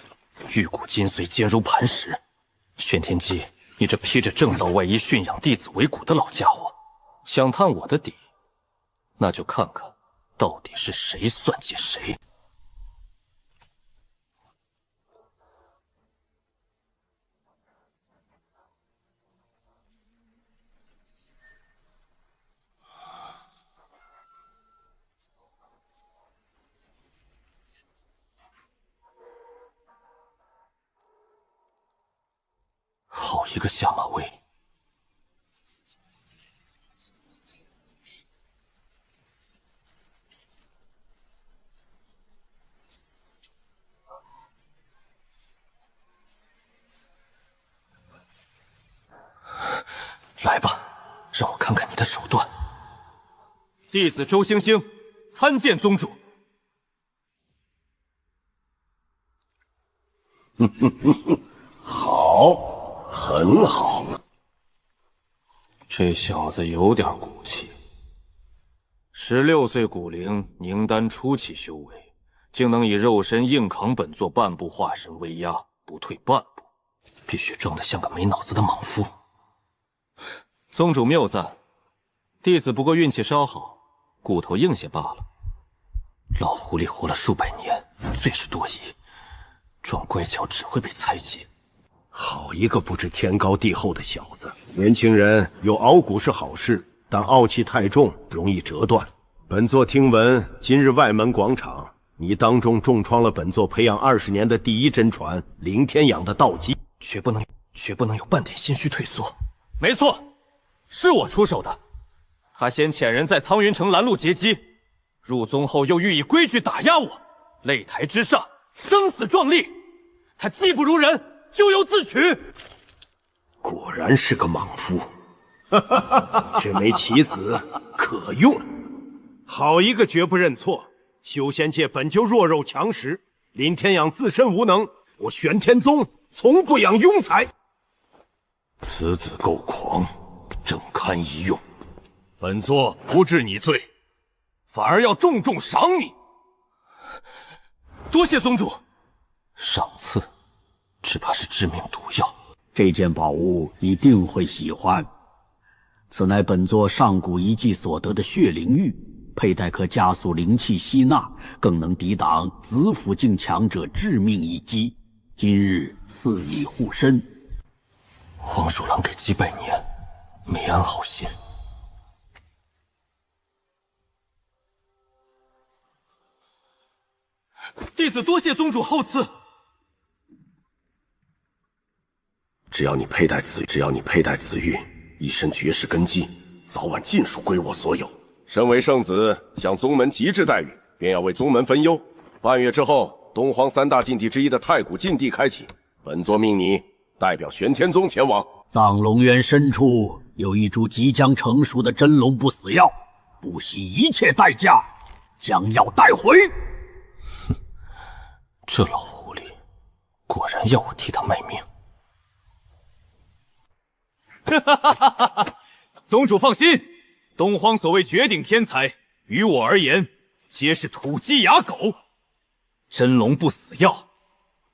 玉骨精髓坚如磐石。玄天机，你这披着正道外衣驯养弟子为骨的老家伙，想探我的底，那就看看到底是谁算计谁。好一个下马威！的手段。弟子周星星参见宗主。好，很好。这小子有点骨气。16岁骨龄，宁丹初期修为，竟能以肉身硬扛本座半步化神威压，不退半步，必须装得像个没脑子的莽夫。宗主谬赞，弟子不过运气稍好，骨头硬些罢了。老狐狸活了数百年，最是多疑，装乖巧只会被猜忌。好一个不知天高地厚的小子！年轻人有傲骨是好事，但傲气太重容易折断。本座听闻今日外门广场，你当众重创了本座培养20年的第一真传凌天仰的道基，绝不能有半点心虚退缩。没错，是我出手的。他先遣人在苍云城拦路截击，入宗后又欲以规矩打压我，擂台之上生死壮丽，他技不如人，咎由自取。果然是个莽夫。这枚棋子可用。好一个绝不认错！修仙界本就弱肉强食，林天养自身无能，我玄天宗从不养庸才。此子够狂，正堪一用。本座不治你罪，反而要重重赏你。多谢宗主。赏赐只怕是致命毒药。这件宝物你定会喜欢，此乃本座上古遗迹所得的血灵玉，佩戴可加速灵气吸纳，更能抵挡子府境强者致命一击。今日赐你护身。黄鼠狼给几百年，没安好心。弟子多谢宗主厚赐。只要你佩戴此玉，一身绝世根基，早晚尽数归我所有。身为圣子，享宗门极致待遇，便要为宗门分忧。半月之后，东荒3大禁地之一的太古禁地开启，本座命你代表玄天宗前往。藏龙渊深处有一株即将成熟的真龙不死药，不惜一切代价将药带回。哼，这老狐狸果然要我替他卖命。宗主放心，东荒所谓绝顶天才，于我而言，皆是土鸡哑狗。真龙不死药，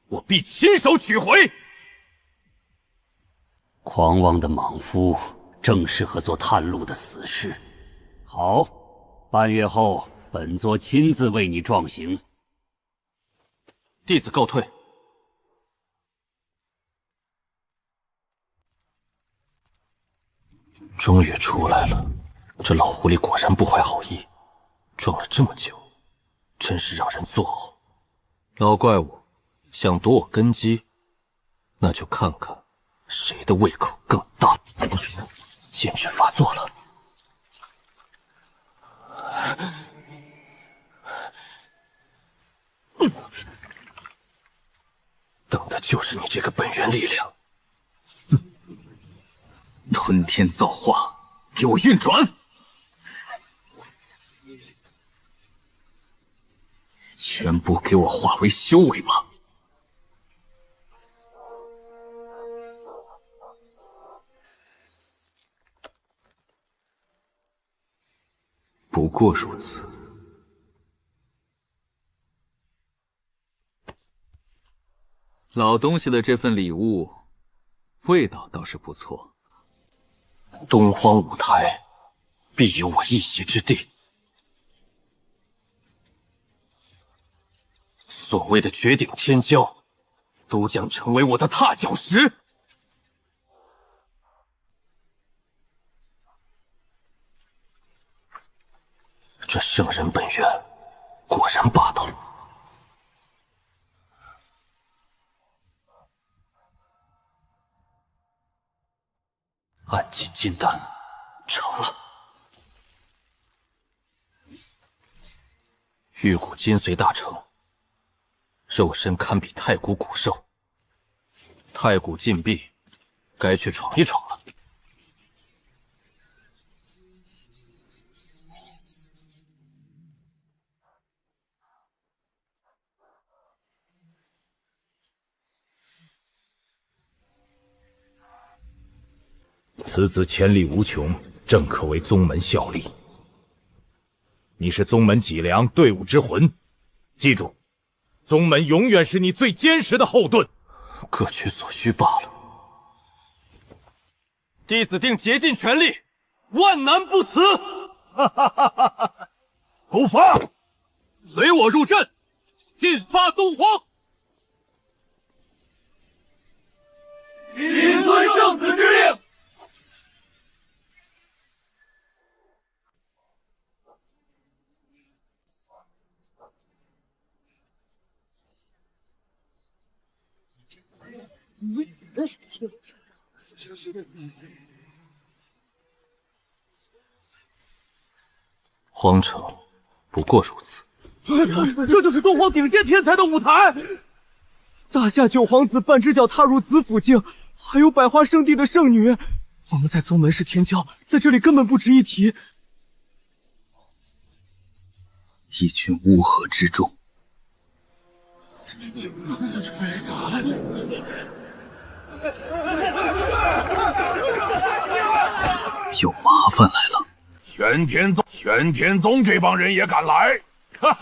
我必亲手取回。狂妄的莽夫，正适合做探路的死士。好，半月后，本座亲自为你壮行。弟子告退。终于出来了，这老狐狸果然不怀好意，装了这么久，真是让人作呕。老怪物想夺我根基，那就看看谁的胃口更大。剑势发作了，等的就是你这个本源力量。吞天造化，给我运转！全部给我化为修为吧！不过如此。老东西的这份礼物，味道倒是不错。东荒舞台，必有我一席之地。所谓的绝顶天骄，都将成为我的踏脚石。这圣人本源，果然霸道。暗金金丹成了，玉骨精髓大成，肉身堪比太古古兽。太古禁闭，该去闯一闯了。此子潜力无穷，正可为宗门效力。你是宗门脊梁，队伍之魂，记住，宗门永远是你最坚实的后盾。各取所需罢了。弟子定竭尽全力，万难不辞。出发，随我入阵，进发东荒。谨遵圣子之令。荒城不过如此。这就是东皇顶尖天才的舞台。大夏九皇子半只脚踏入紫府境，还有百花圣地的圣女，我们在宗门是天骄，在这里根本不值一提。一群乌合之众，有麻烦来了。玄天宗这帮人也敢来？让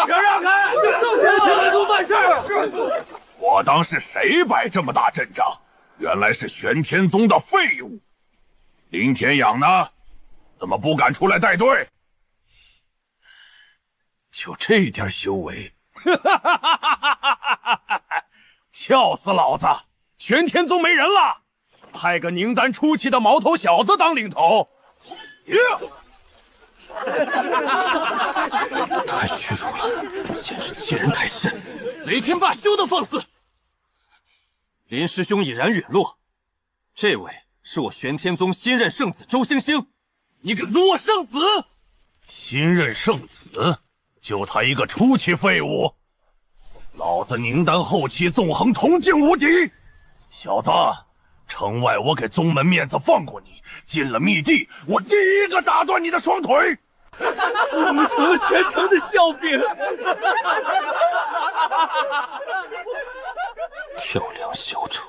开！玄天宗办事！我当是谁摆这么大阵仗？原来是玄天宗的废物。林天养呢？怎么不敢出来带队？就这点修为，笑死老子！玄天宗没人了，派个宁丹出气的毛头小子当领头。太屈辱了，简直欺人太甚！雷天霸休得放肆！林师兄已然陨落，这位是我玄天宗新任圣子周星星，你敢辱我圣子？新任圣子，就他一个初期废物，老子宁丹后期纵横同境无敌。小子，城外我给宗门面子放过你，进了密地，我第一个打断你的双腿。我们成了全城的笑柄。跳梁小丑，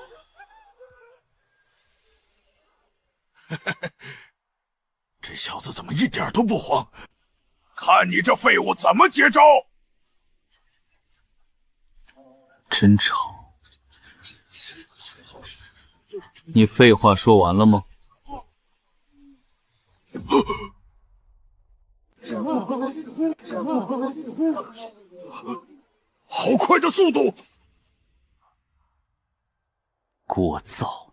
这小子怎么一点都不慌？看你这废物怎么接招！真吵！你废话说完了吗？好快的速度！聒噪！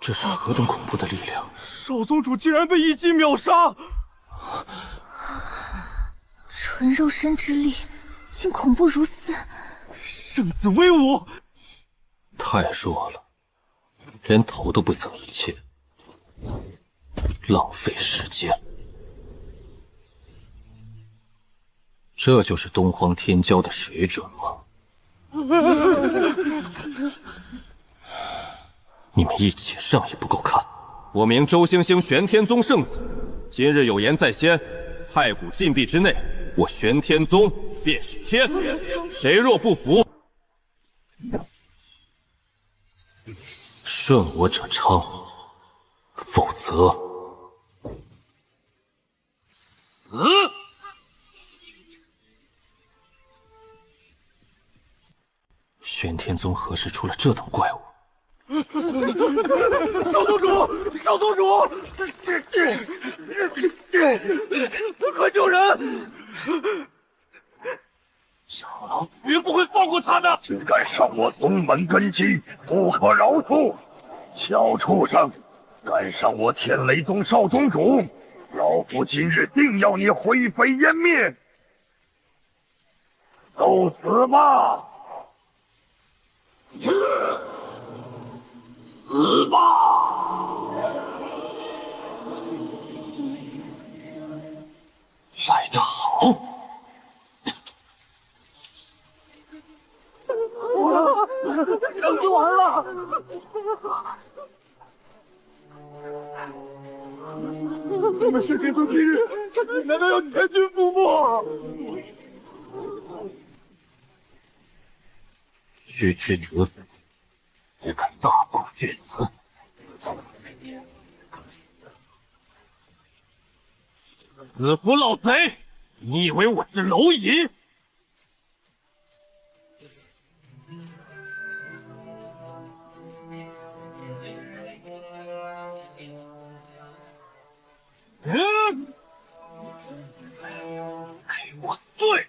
这是何等恐怖的力量！少宗主竟然被一击秒杀！纯肉身之力，竟恐怖如斯！圣子威武！太弱了，连头都不曾一切，浪费时间。这就是东荒天骄的水准吗？你们一起上也不够看。我名周星星，玄天宗圣子，今日有言在先，太古禁闭之内，我玄天宗便是天，谁若不服，顺我者昌，否则死。玄天宗何时出了这等怪物？少宗主，少宗主，快救人！小老子绝不会放过他的！敢伤我宗门根基，不可饶恕！小畜生，敢伤我天雷宗少宗主，老夫今日定要你灰飞烟灭！都死吧！死吧！来得好！生死完了！你们是天孙地日，难道要全军覆没？区区子府，也敢大放血词！子府老贼，你以为我是蝼蚁？给我碎！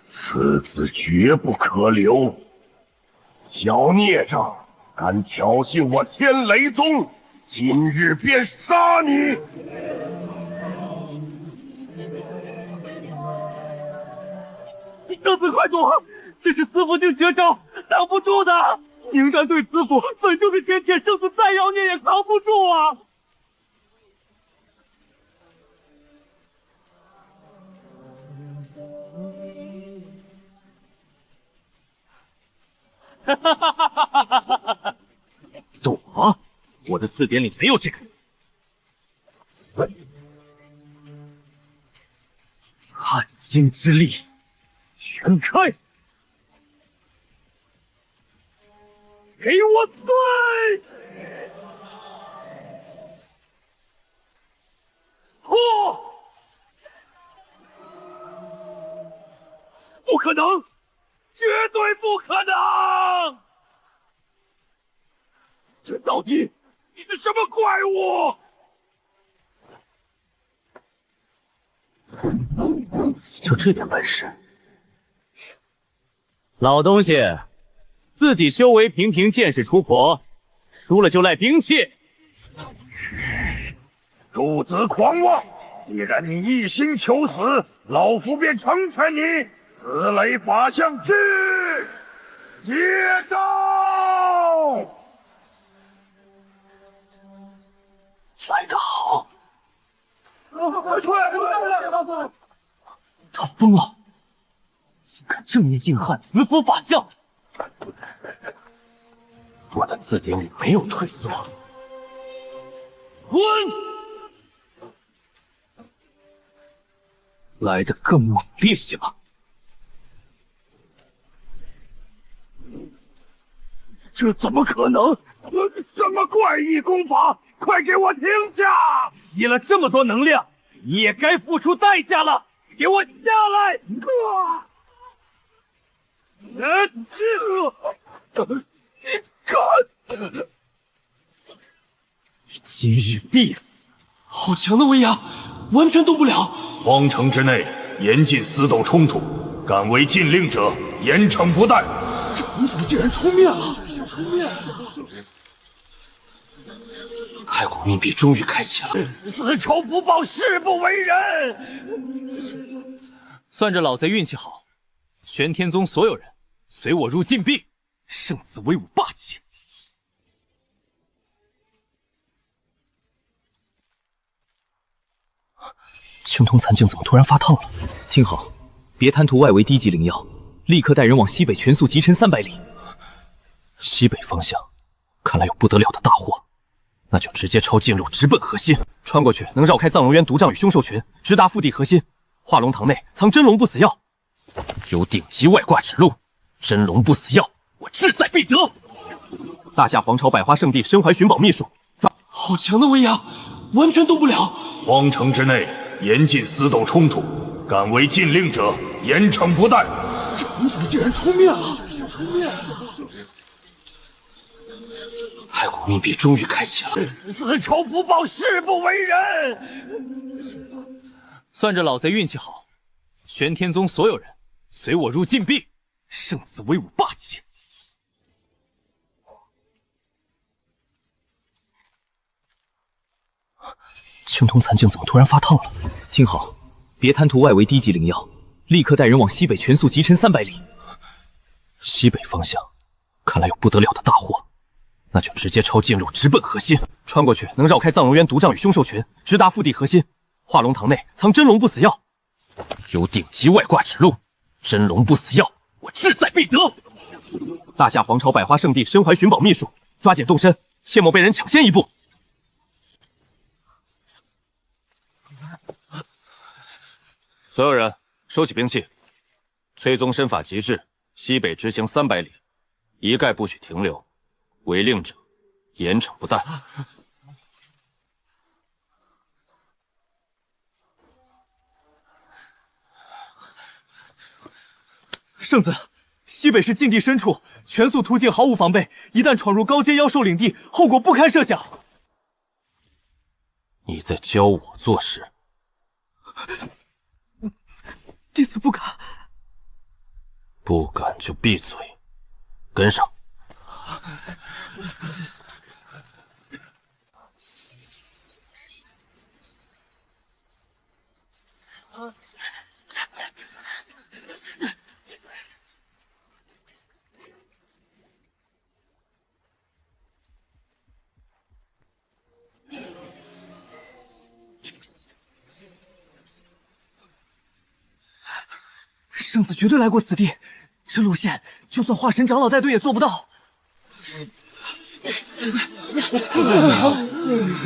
此子绝不可留！小孽障，敢挑衅我天雷宗，今日便杀你！公子快躲！这是司府境绝招，挡不住的。宁丹对司府本就是天铁圣子，再妖孽也扛不住啊！哈哈哈哈哈哈！躲？我的字典里没有这个。汉星之力，全开！给我碎！破！不可能！绝对不可能！这到底是什么怪物？就这点本事？老东西，自己修为平平，见识出婆，输了就赖兵器。孺子狂妄！既然你一心求死，老夫便成全你。紫雷法相之接招！来得好！快出来！他疯了！竟敢正面硬汉子府法相！我的字典里没有退缩。滚！来得更猛烈些吧！这怎么可能？什么怪异功法？快给我停下！吸了这么多能量，你也该付出代价了！给我下来！今日必死！好强的威压，完全动不了。皇城之内严禁私斗冲突，敢违禁令者，严惩不贷。这吴总竟然出面了！骸骨秘密终于开启了。此仇不报，誓不为人。算着老贼运气好，玄天宗所有人随我入禁闭，圣子威武霸气。青铜残镜怎么突然发烫了？听好，别贪图外围低级灵药，立刻带人往西北全速疾驰300里。西北方向，看来有不得了的大祸。那就直接抄近路，直奔核心，穿过去能绕开藏龙渊毒瘴与凶兽群，直达腹地核心。化龙堂内藏真龙不死药，有顶级外挂指路，真龙不死药，我志在必得。大夏皇朝百花圣地身怀寻宝秘术，好强的威压，完全动不了。皇城之内严禁私斗冲突，敢违禁令者，严惩不贷。这吴总竟然出面了！骸骨秘密终于开启了。此仇不报，誓不为人。算着老贼运气好，玄天宗所有人随我入禁闭，圣子威武霸气。青铜残镜怎么突然发烫了？听好，别贪图外围低级灵药，立刻带人往西北全速疾驰300里。西北方向，看来有不得了的大祸。那就直接抄近路，直奔核心，穿过去能绕开藏龙渊毒瘴与凶兽群，直达腹地核心。化龙堂内藏真龙不死药，有顶级外挂指路，真龙不死药，我志在必得。大夏皇朝百花圣地身怀寻宝秘术，抓紧动身，切莫被人抢先一步。所有人收起兵器。崔宗身法极致，西北直行300里，一概不许停留，违令者严惩不贷。圣子，西北是禁地深处，全速突进毫无防备，一旦闯入高阶妖兽领地，后果不堪设想。你在教我做事？弟子不敢。不敢就闭嘴，跟上。圣子绝对来过此地，这路线就算化神长老带队也做不到。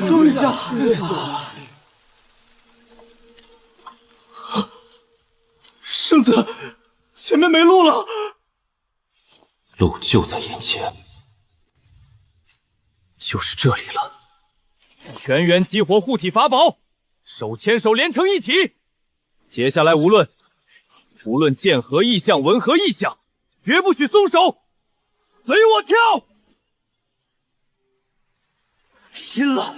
注意一下，圣子，前面没路了。路就在眼前，就是这里了。全员激活护体法宝，手牵手连成一体。接下来无论剑合异象，文合异象，绝不许松手。随我跳！拼了！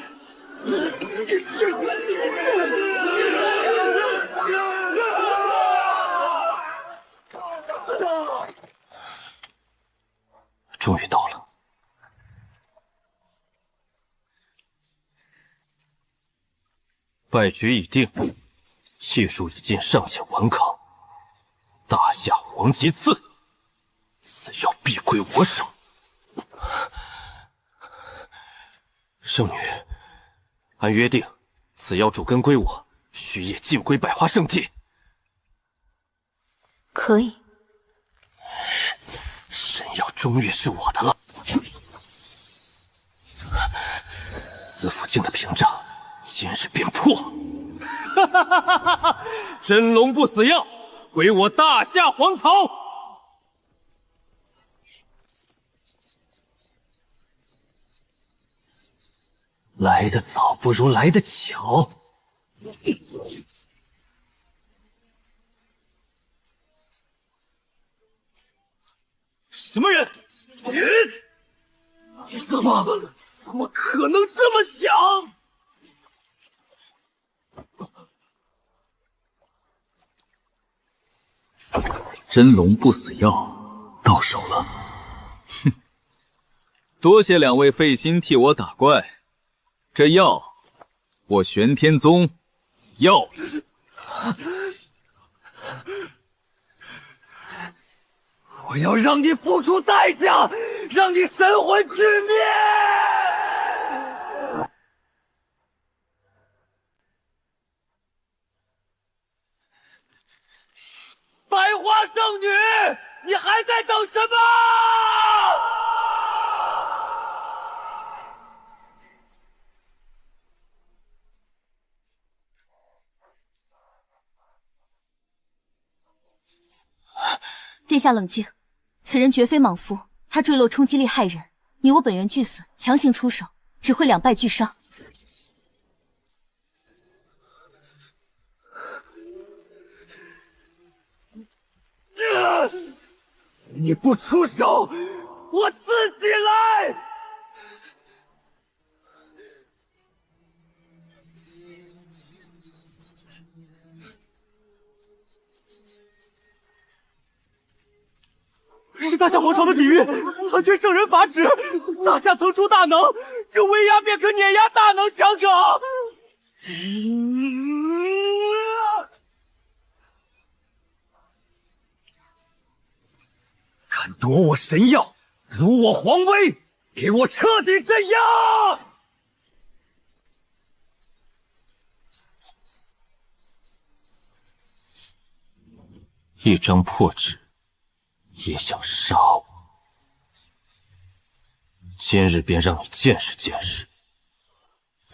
终于到了。败局已定，气数已尽，尚且顽抗。大夏皇极赐，此药必归我手。圣女，按约定，此药主根归我，须夜尽归百花圣地。可以。神药终于是我的了。紫府境的屏障，今日便破。哈哈哈哈哈！真龙不死药，归我大夏皇朝。来得早不如来得巧。什么人？你怎么可能这么想？真龙不死药到手了。哼，多谢两位费心替我打怪。这药，我玄天宗要了。我要让你付出代价，让你神魂俱灭！百花圣女，你还在等什么？殿下冷静，此人绝非莽夫，他坠落冲击力害人，你我本源俱损，强行出手只会两败俱伤。你不出手，我自己来！是大夏皇朝的底蕴，残缺圣人法旨。大夏曾出大能，这威压便可碾压大能强者。敢夺我神药，辱我皇威，给我彻底镇压！一张破纸，也想杀我？今日便让你见识见识，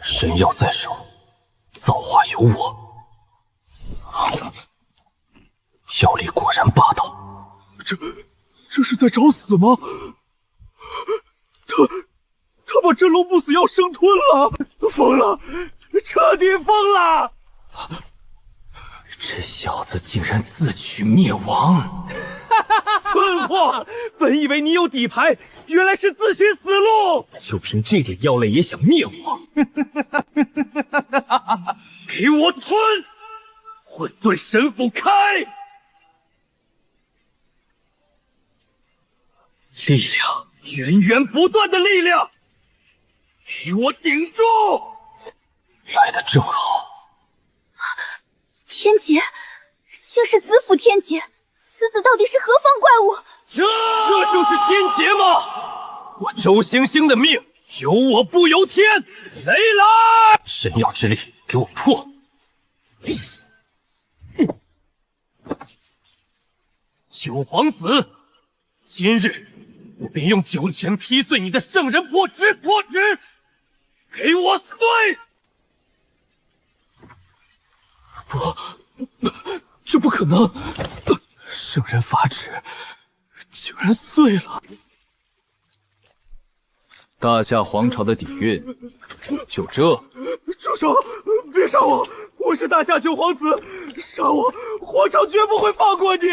神药在手，造化由我。药力果然霸道，这是在找死吗？他把真龙不死药生吞了，疯了，彻底疯了！这小子竟然自取灭亡！蠢货，本以为你有底牌，原来是自寻死路！就凭这点药类也想灭我？给我吞！混沌神斧开！力量，源源不断的力量，给我顶住！来得正好。天劫，竟是子府天劫，此子到底是何方怪物？这就是天劫吗？我周星星的命由我不由天，雷来！神药之力，给我破！九皇子，今日我便用九泉劈碎你的圣人破纸，给我碎！这不可能！圣人法旨竟然碎了！大夏皇朝的底蕴，就这？住手！别杀我！我是大夏九皇子，杀我，皇朝绝不会放过你！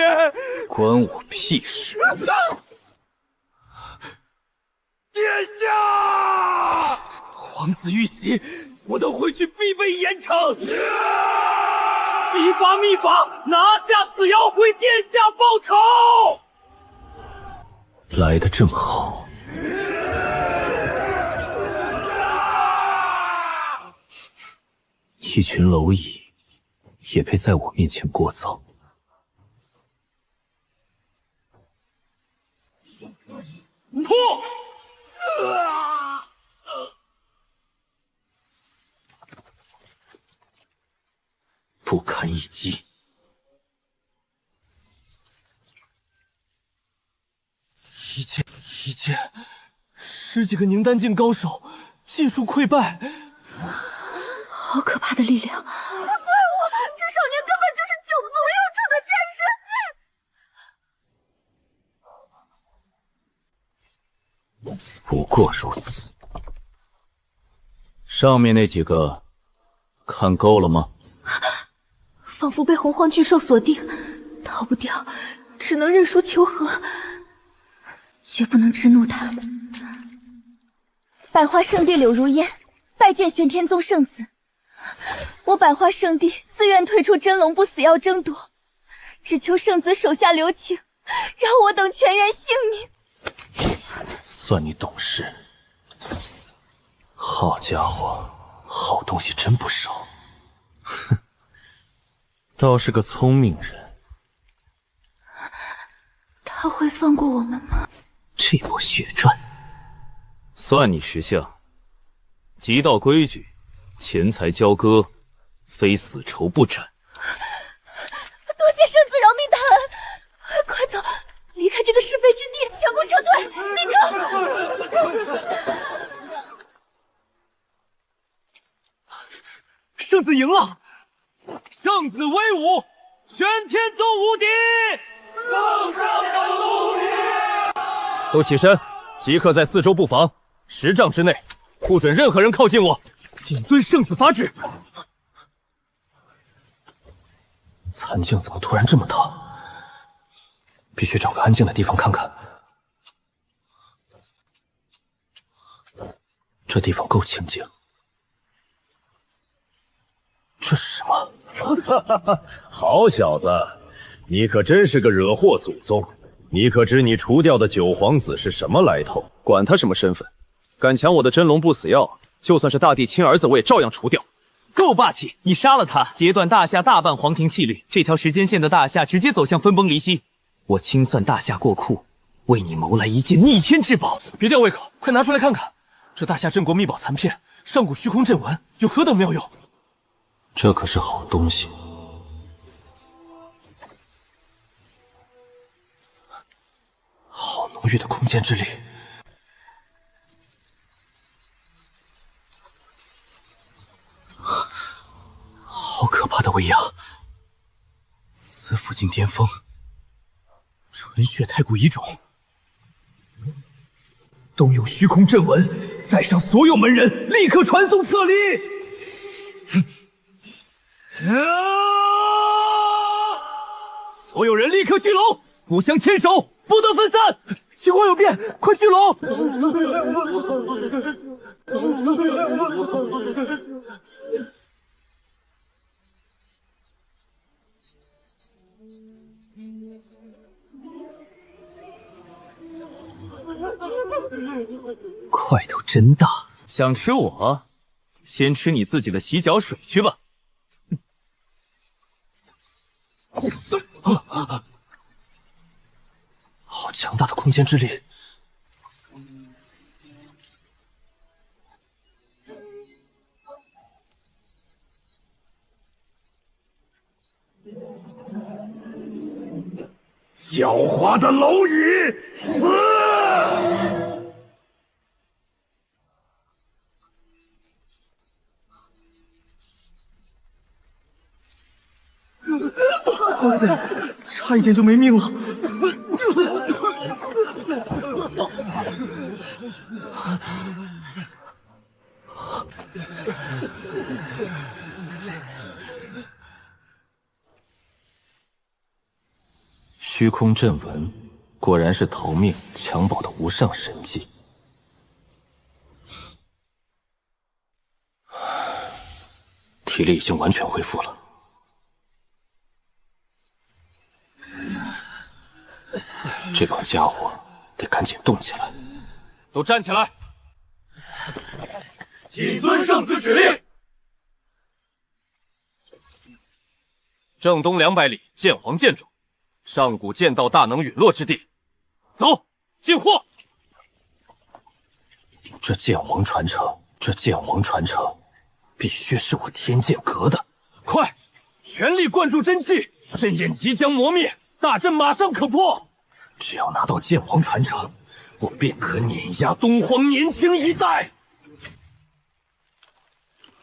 关我屁事！殿下，皇子遇袭，我等回去必被严惩。启发秘法，拿下此妖，为殿下报仇。来得正好。一群蝼蚁也配在我面前聒噪。破！不堪一击。一剑，10几个凝丹境高手，尽数溃败。好可怕的力量！怪我，这少年根本就是九族六处的战士。不过如此。上面那几个看够了吗？仿佛被洪荒巨兽锁定，逃不掉，只能认输求和，绝不能直怒他。百花圣地柳如烟，拜见玄天宗圣子。我百花圣地自愿退出真龙不死药争夺，只求圣子手下留情，让我等全员性命。算你懂事。好家伙，好东西真不少。哼，倒是个聪明人。他会放过我们吗？这波血赚，算你识相。极道规矩，钱财交割，非死仇不斩。多谢圣子饶命大恩，快走，离开这个是非之地，全部撤退，立刻！圣子赢了，圣子威武，玄天宗无敌！奉上无敌！都起身，即刻在4周布防，10丈之内，不准任何人靠近我。谨遵圣子法旨。残镜怎么突然这么大？必须找个安静的地方看看。这地方够清静。这是什么？好小子，你可真是个惹祸祖宗！你可知你除掉的九皇子是什么来头？管他什么身份，敢抢我的真龙不死药，就算是大帝亲儿子，我也照样除掉。够霸气！你杀了他，截断大夏大半皇庭气律，这条时间线的大夏直接走向分崩离析。我清算大夏过库，为你谋来一件逆天至宝。别吊胃口，快拿出来看看，这大夏镇国秘宝残片，上古虚空阵纹，有何等妙用？这可是好东西。好浓郁的空间之力。子府境巅峰，纯血太古遗种，动用虚空阵纹，带上所有门人，立刻传送册离。所有人立刻聚拢，互相牵手，不得分散。情况有变，快聚拢！块头真大，想吃我，先吃你自己的洗脚水去吧。好强大的空间之力！狡猾的蝼蚁，死！差一点就没命了。虚空阵纹果然是逃命襁褓的无上神技。体力已经完全恢复了。这帮家伙得赶紧动起来！都站起来！谨遵圣子指令。正东200里，剑皇剑冢，上古剑道大能陨落之地。走，进货！这剑皇传承，必须是我天剑阁的。快，全力灌注真气，阵焰即将磨灭，大阵马上可破。只要拿到剑皇传承，我便可碾压东荒年轻一代。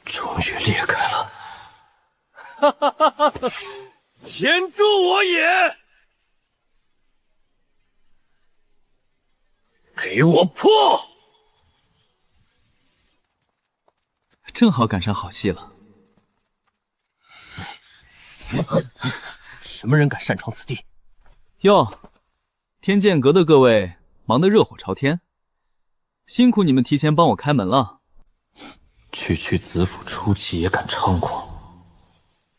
终于裂开了！哈哈哈哈哈！天助我也！给我破！正好赶上好戏了。什么人敢擅闯此地？哟，天剑阁的各位忙得热火朝天，辛苦你们提前帮我开门了。区子府初期也敢猖狂，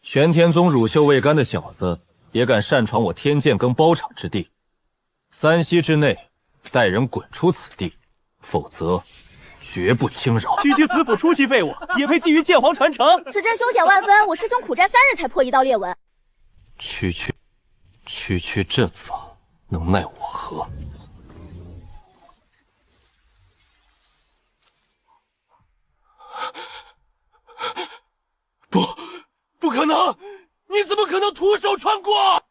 玄天宗乳臭未干的小子也敢擅闯我天剑阁包场之地，3息之内带人滚出此地，否则绝不轻饶。区子府初期废物也配觊觎剑皇传承？此阵凶险万分，我师兄苦战3日才破一道裂纹。区阵法能奈我何？不可能！你怎么可能徒手穿过？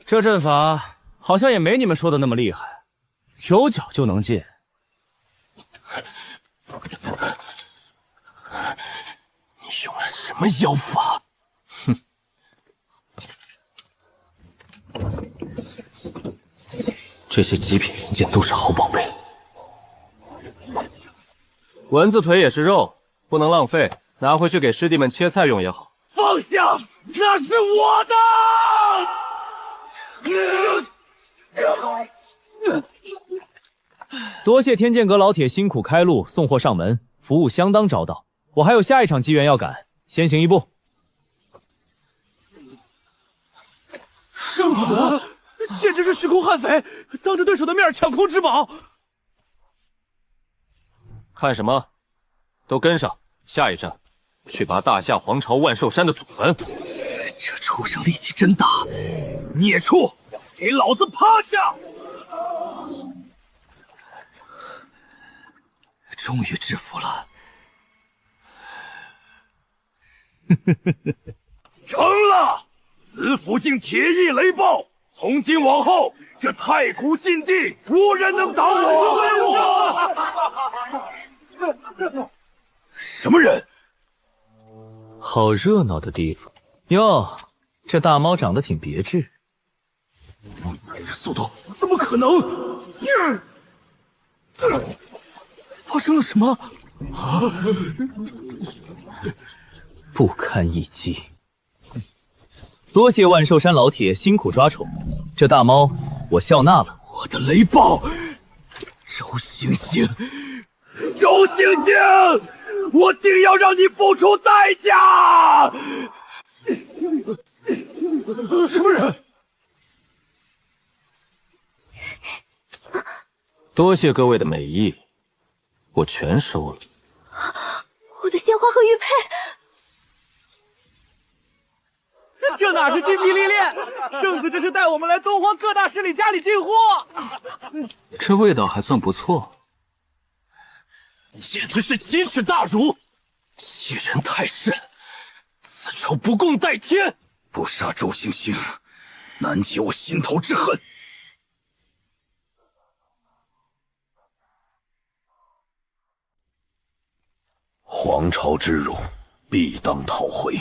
这阵法好像也没你们说的那么厉害，有脚就能进。你用了什么妖法？哼！这些极品元件都是好宝贝。蚊子腿也是肉，不能浪费，拿回去给师弟们切菜用也好。放下，那是我的！多谢天剑阁老铁辛苦开路，送货上门，服务相当周到。我还有下一场机缘要赶，先行一步。圣子，简直是虚空悍匪，当着对手的面抢空之宝。看什么？都跟上！下一站，去拔大夏皇朝万寿山的祖坟。这畜生力气真大！孽畜，给老子趴下！终于制服了。成了！子府境铁翼雷暴，从今往后，这太古禁地无人能挡我！什么人？好热闹的地方哟！这大猫长得挺别致。速度怎么可能？发生了什么？啊！不堪一击。多谢万寿山老铁辛苦抓宠，这大猫我笑纳了。我的雷暴，周星星，周星星，我定要让你付出代价！什么人？多谢各位的美意，我全收了。我的鲜花和玉佩，这哪是筋疲力练？圣子这是带我们来东荒各大势力家里进货。这味道还算不错，简直是奇耻大辱，欺人太甚，此仇不共戴天！不杀周星星，难解我心头之恨。皇朝之辱，必当讨回。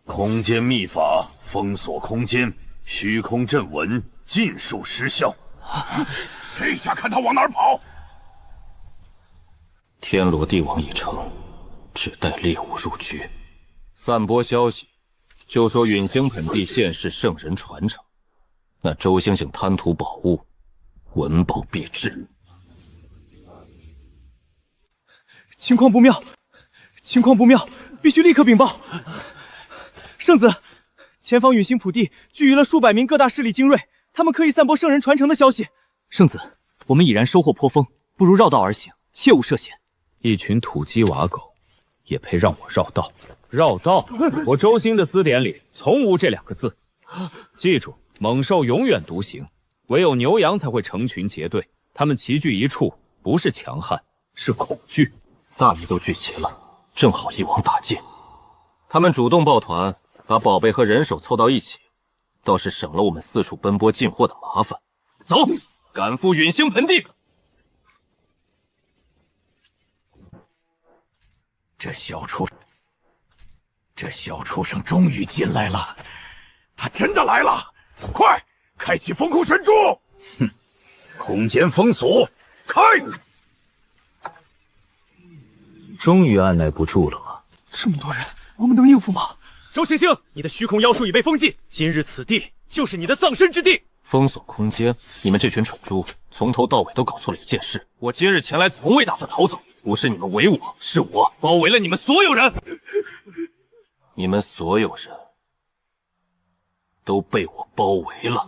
空间秘法封锁空间，虚空阵纹尽数失效。这下看他往哪儿跑！天罗地网已成，只待猎物入局。散播消息，就说陨星盆地现世圣人传承，那周星星贪图宝物，闻宝必至。情况不妙，情况不妙，必须立刻禀报。圣子，前方陨星普地聚集了数百名各大势力精锐，他们刻意散播圣人传承的消息。圣子，我们已然收获颇丰，不如绕道而行，切勿涉险。一群土鸡瓦狗，也配让我绕道？绕道？我周星的字典里从无这两个字。记住，猛兽永远独行，唯有牛羊才会成群结队，他们齐聚一处，不是强悍，是恐惧。大米都聚齐了，正好一网打尽。他们主动抱团，把宝贝和人手凑到一起，倒是省了我们四处奔波进货的麻烦。走，赶赴陨星盆地。这小畜生终于进来了，他真的来了！快，开启风控神珠！哼，空间封锁，开！终于按耐不住了吗？这么多人，我们能应付吗？周星星，你的虚空妖术已被封禁，今日此地就是你的葬身之地。封锁空间，你们这群蠢猪，从头到尾都搞错了一件事。我今日前来从未打算逃走，不是你们围我，是我包围了你们所有人。你们所有人都被我包围了。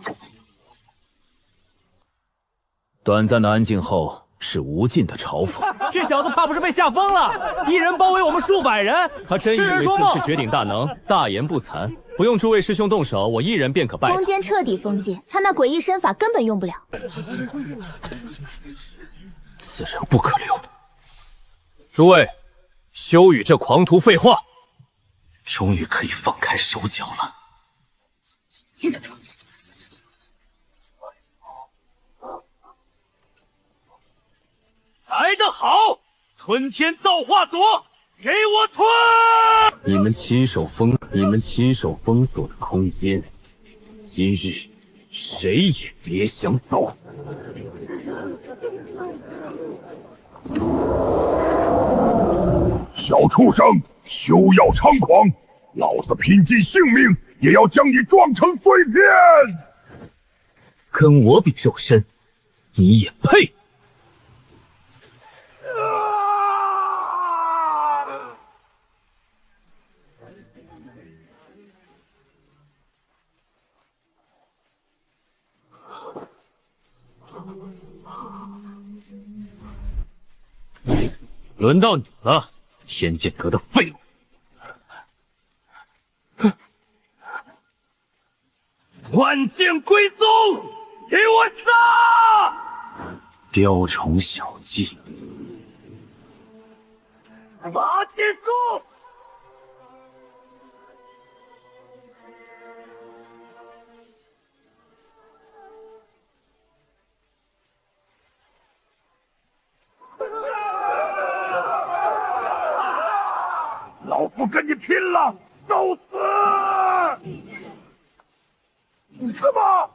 短暂的安静后，是无尽的嘲讽。这小子怕不是被吓疯了，一人包围我们数百人，他真以为自是绝顶大能，大言不惭。不用诸位师兄动手，我一人便可败他。空间彻底封禁，他那诡异身法根本用不了。此人不可留。诸位，休与这狂徒废话。终于可以放开手脚了。来得好，吞天造化左，给我吞！你们亲手封锁的空间，今日谁也别想走。小畜生，休要猖狂！老子拼尽性命也要将你撞成碎片！跟我比肉身，你也配？轮到你了，天剑阁的废物！万剑归宗，给我杀！雕虫小技，拔剑住！老夫不跟你拼了，受死！什么？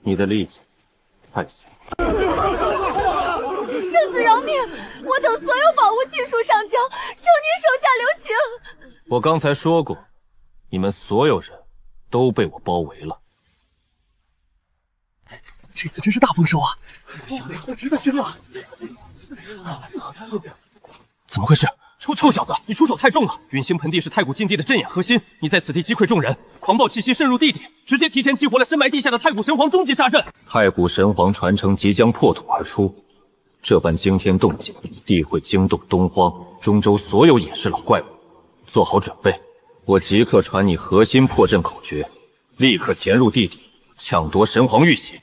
你的力气太小。圣子饶命！我等所有宝物尽数上交，求您手下留情。我刚才说过，你们所有人都被我包围了。这次真是大丰收啊！值得君了。怎么回事？臭小子，你出手太重了！陨星盆地是太古禁地的镇眼核心，你在此地击溃众人，狂暴气息渗入地底，直接提前激活了深埋地下的太古神皇终极杀阵。太古神皇传承即将破土而出，这般惊天动静，必会惊动东荒、中州所有隐士老怪物。做好准备，我即刻传你核心破阵口诀，立刻潜入地底，抢夺神皇玉玺。